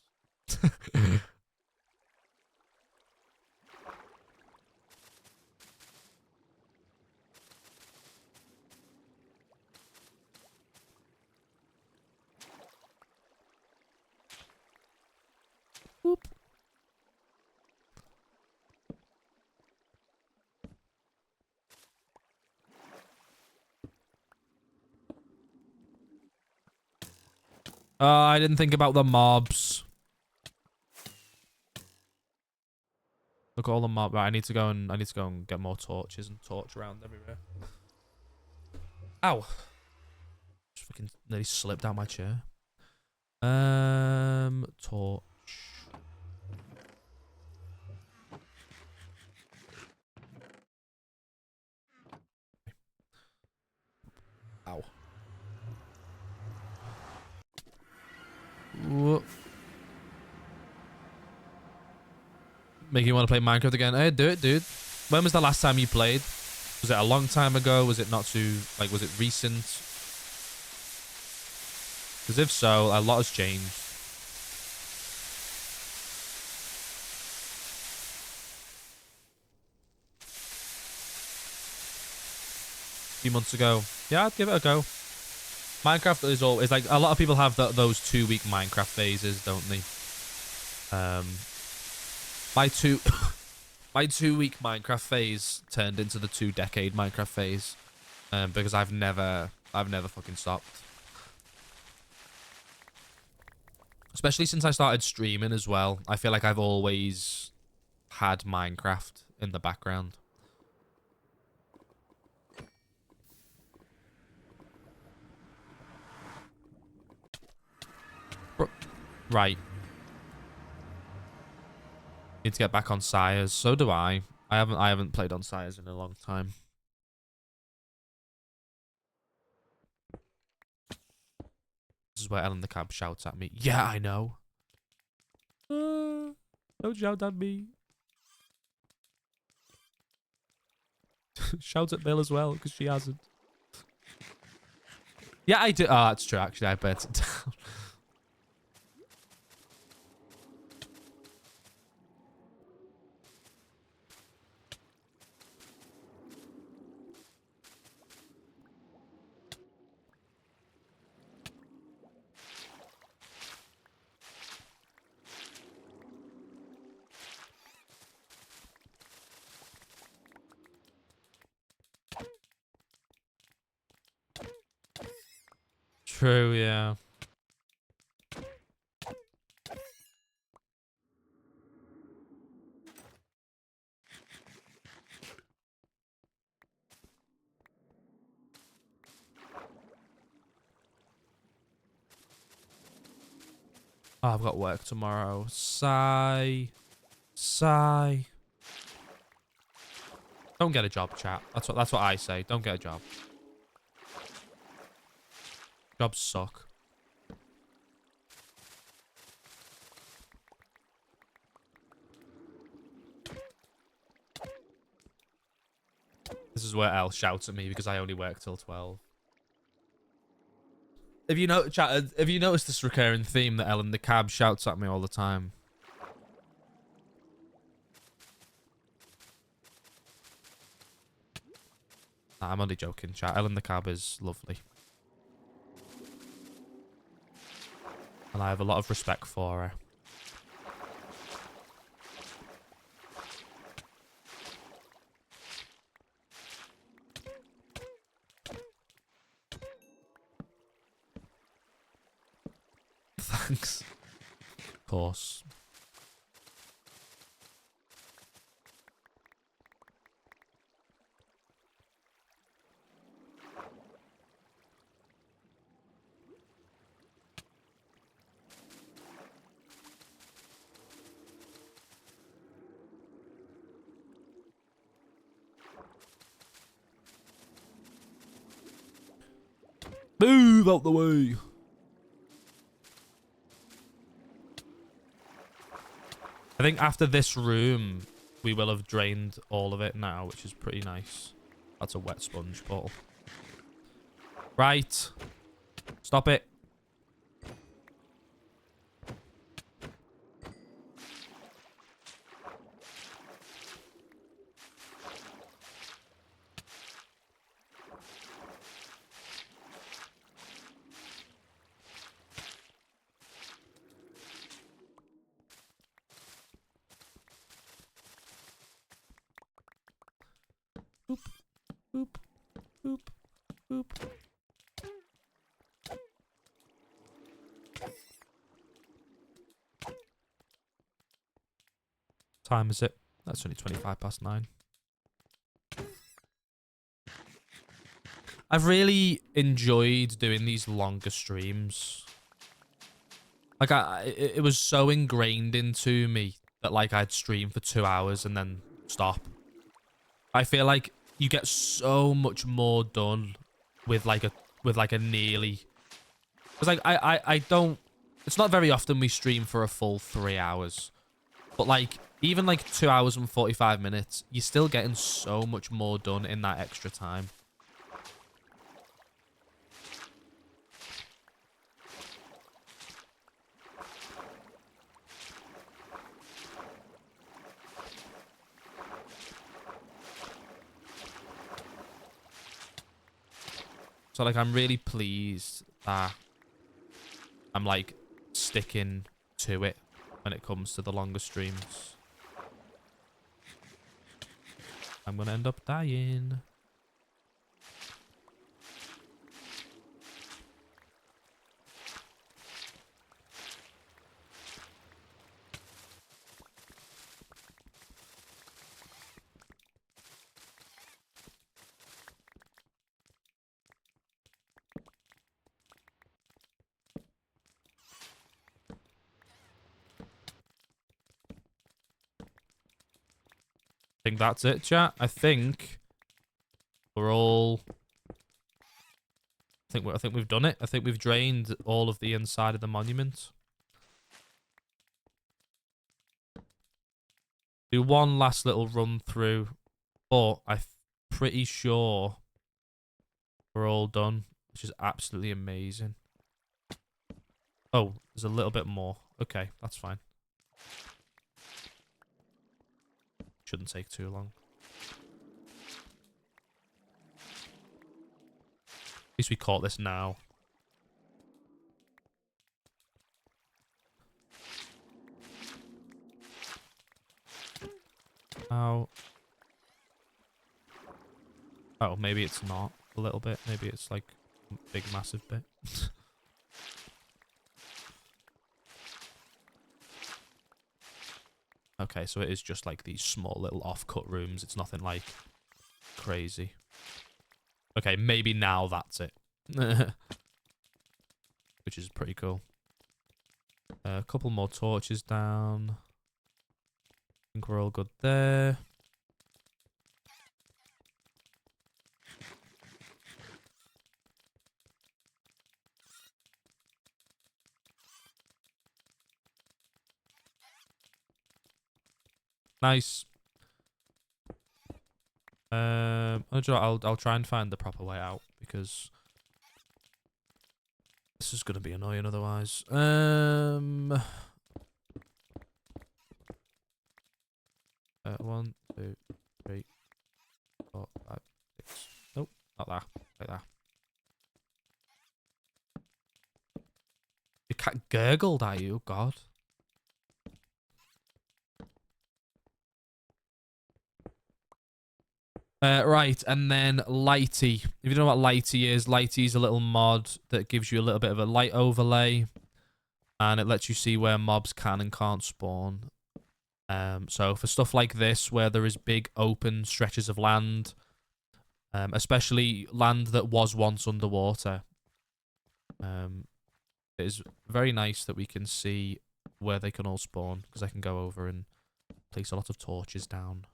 Whoop. I didn't think about the mobs. Look at all the mobs. Right, I need to go and get more torches and torch around everywhere. Ow! Just fucking nearly slipped out my chair. Torch. Ow. Whoop. Make you want to play Minecraft again? Hey, do it, dude. When was the last time you played? Was it a long time ago? Was it not too... Like, was it recent? Because if so, a lot has changed. few months ago. Yeah, I'd give it a go. Minecraft is always like a lot of people have those 2-week Minecraft phases, don't they? My two my 2-week Minecraft phase turned into the 2-decade Minecraft phase, because I've never fucking stopped. Especially since I started streaming as well. I feel like I've always had Minecraft in the background. Right. Need to get back on Sires. So do I. I haven't played on Sires in a long time. This is where Ellen the Cab shouts at me. Yeah, I know. Don't shout at me. Shout at Bill as well, because she hasn't. Yeah, I do. Oh, that's true, actually. I burnt it down. True, yeah. Oh, I've got work tomorrow. Sigh. Sigh. Don't get a job, chat. That's what I say. Don't get a job. Jobs suck. This is where Elle shouts at me because I only work till 12. Have you noticed this recurring theme that Ellen the Cab shouts at me all the time? Nah, I'm only joking, chat. Ellen the Cab is lovely. And I have a lot of respect for her. Thanks. Of course. Move out the way. I think after this room, we will have drained all of it now, which is pretty nice. That's a wet sponge bottle. Right. Stop it. Boop, boop, boop, boop. Time is it? That's only 9:25. I've really enjoyed doing these longer streams. Like, it was so ingrained into me that, like, I'd stream for 2 hours and then stop. I feel like you get so much more done with like a nearly, because like I don't, it's not very often we stream for a full 3 hours, but like even like 2 hours and 45 minutes, you're still getting so much more done in that extra time. So, like, I'm really pleased that I'm, like, sticking to it when it comes to the longer streams. I'm gonna end up dying. I think that's it, chat. I think we're all... I think we've done it. I think we've drained all of the inside of the monument. Do one last little run through, but I'm pretty sure we're all done, which is absolutely amazing. Oh, there's a little bit more. Okay, that's fine. Shouldn't take too long. At least we caught this now. Ow. Oh, maybe it's not a little bit. Maybe it's like a big, massive bit. Okay, so it is just like these small little off-cut rooms. It's nothing like crazy. Okay, maybe now that's it. Which is pretty cool. A couple more torches down. I think we're all good there. Nice. I'll try and find the proper way out because this is gonna be annoying otherwise. 1, 2, 3, 4, 5, 6. Nope, not that. Like that. You cat gurgled at you, God. Right, and then Lighty. If you don't know what Lighty is a little mod that gives you a little bit of a light overlay. And it lets you see where mobs can and can't spawn. So for stuff like this, where there is big open stretches of land, especially land that was once underwater, it is very nice that we can see where they can all spawn, because I can go over and place a lot of torches down.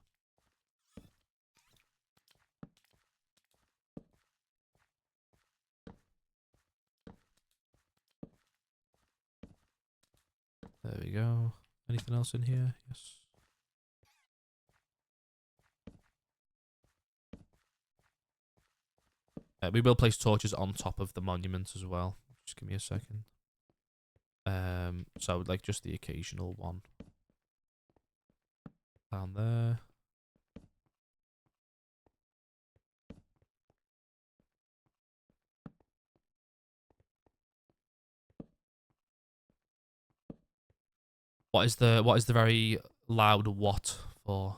There we go. Anything else in here? Yes. We will place torches on top of the monument as well. Just give me a second. So like just the occasional one. Down there. What is the very loud what for?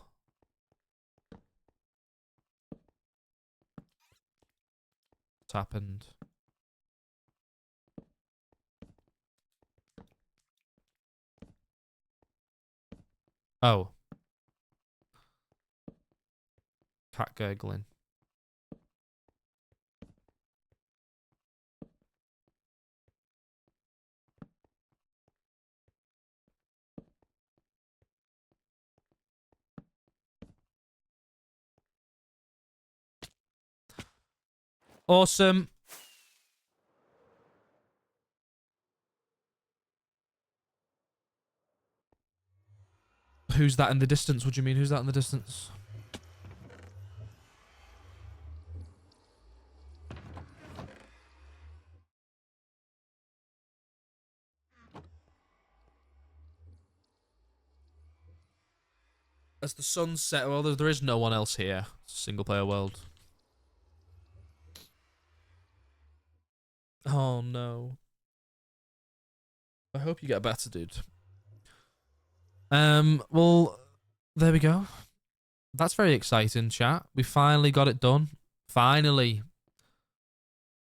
What's happened? Oh. Cat gurgling. Awesome. Who's that in the distance? What do you mean? Who's that in the distance? As the sun set, well, there is no one else here. Single player world. Oh no. I hope you get better, dude. Well, there we go. That's very exciting, chat. We finally got it done. Finally.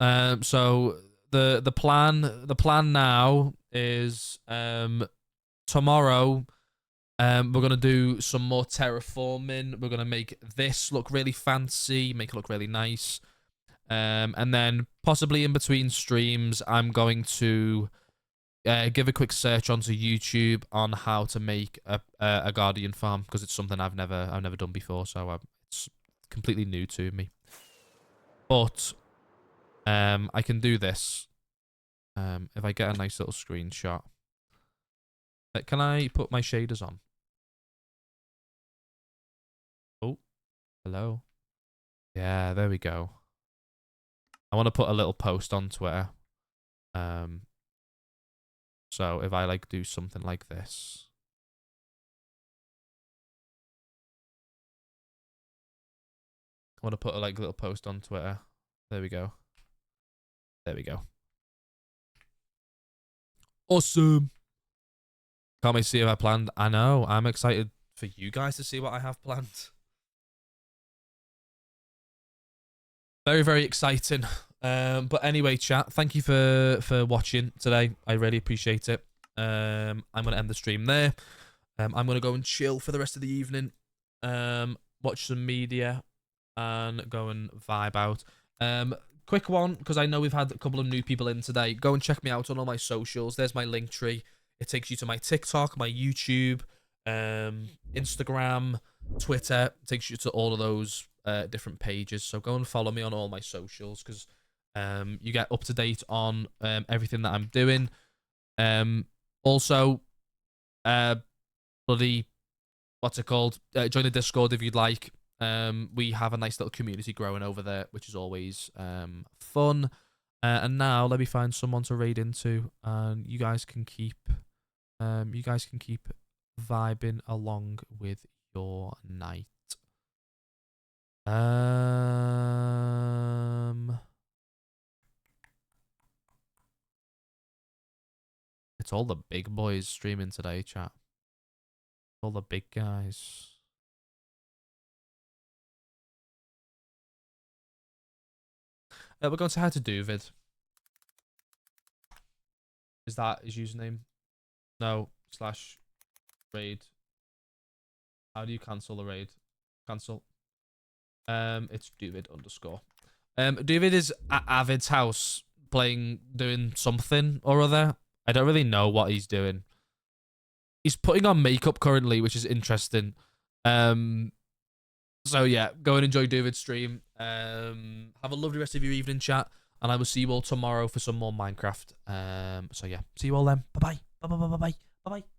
So the plan now is tomorrow we're gonna do some more terraforming. We're gonna make this look really fancy, make it look really nice. And then possibly in between streams, I'm going to give a quick search onto YouTube on how to make a guardian farm, because it's something I've never done before, so it's completely new to me. But I can do this if I get a nice little screenshot. Can I put my shaders on? Oh, hello. Yeah, there we go. I want to put a little post on Twitter. So if I like do something like this. I want to put a little post on Twitter. There we go. There we go. Awesome. Can't wait to see what I planned. I know. I'm excited for you guys to see what I have planned. Very, very exciting. But anyway, chat, thank you for watching today. I really appreciate it. I'm going to end the stream there. I'm going to go and chill for the rest of the evening. Watch some media and go and vibe out. Quick one, because I know we've had a couple of new people in today. Go and check me out on all my socials. There's my link tree. It takes you to my TikTok, my YouTube, Instagram, Twitter. It takes you to all of those different pages. So go and follow me on all my socials, because you get up to date on everything that I'm doing. Also, bloody, what's it called? Join the Discord if you'd like. We have a nice little community growing over there, which is always fun. And now let me find someone to raid into, and you guys can keep vibing along with your night. It's all the big boys streaming today, chat. All the big guys. We're going to say hi to Duvid. Is that his username? No, /raid. How do you cancel the raid? Cancel. It's Duvid _. Duvid is at Avid's house doing something or other. I don't really know what he's doing. He's putting on makeup currently, which is interesting. So yeah, go and enjoy Duvid's stream. Have a lovely rest of your evening, chat, and I will see you all tomorrow for some more Minecraft. So yeah, see you all then. Bye bye. Bye bye bye bye bye bye bye.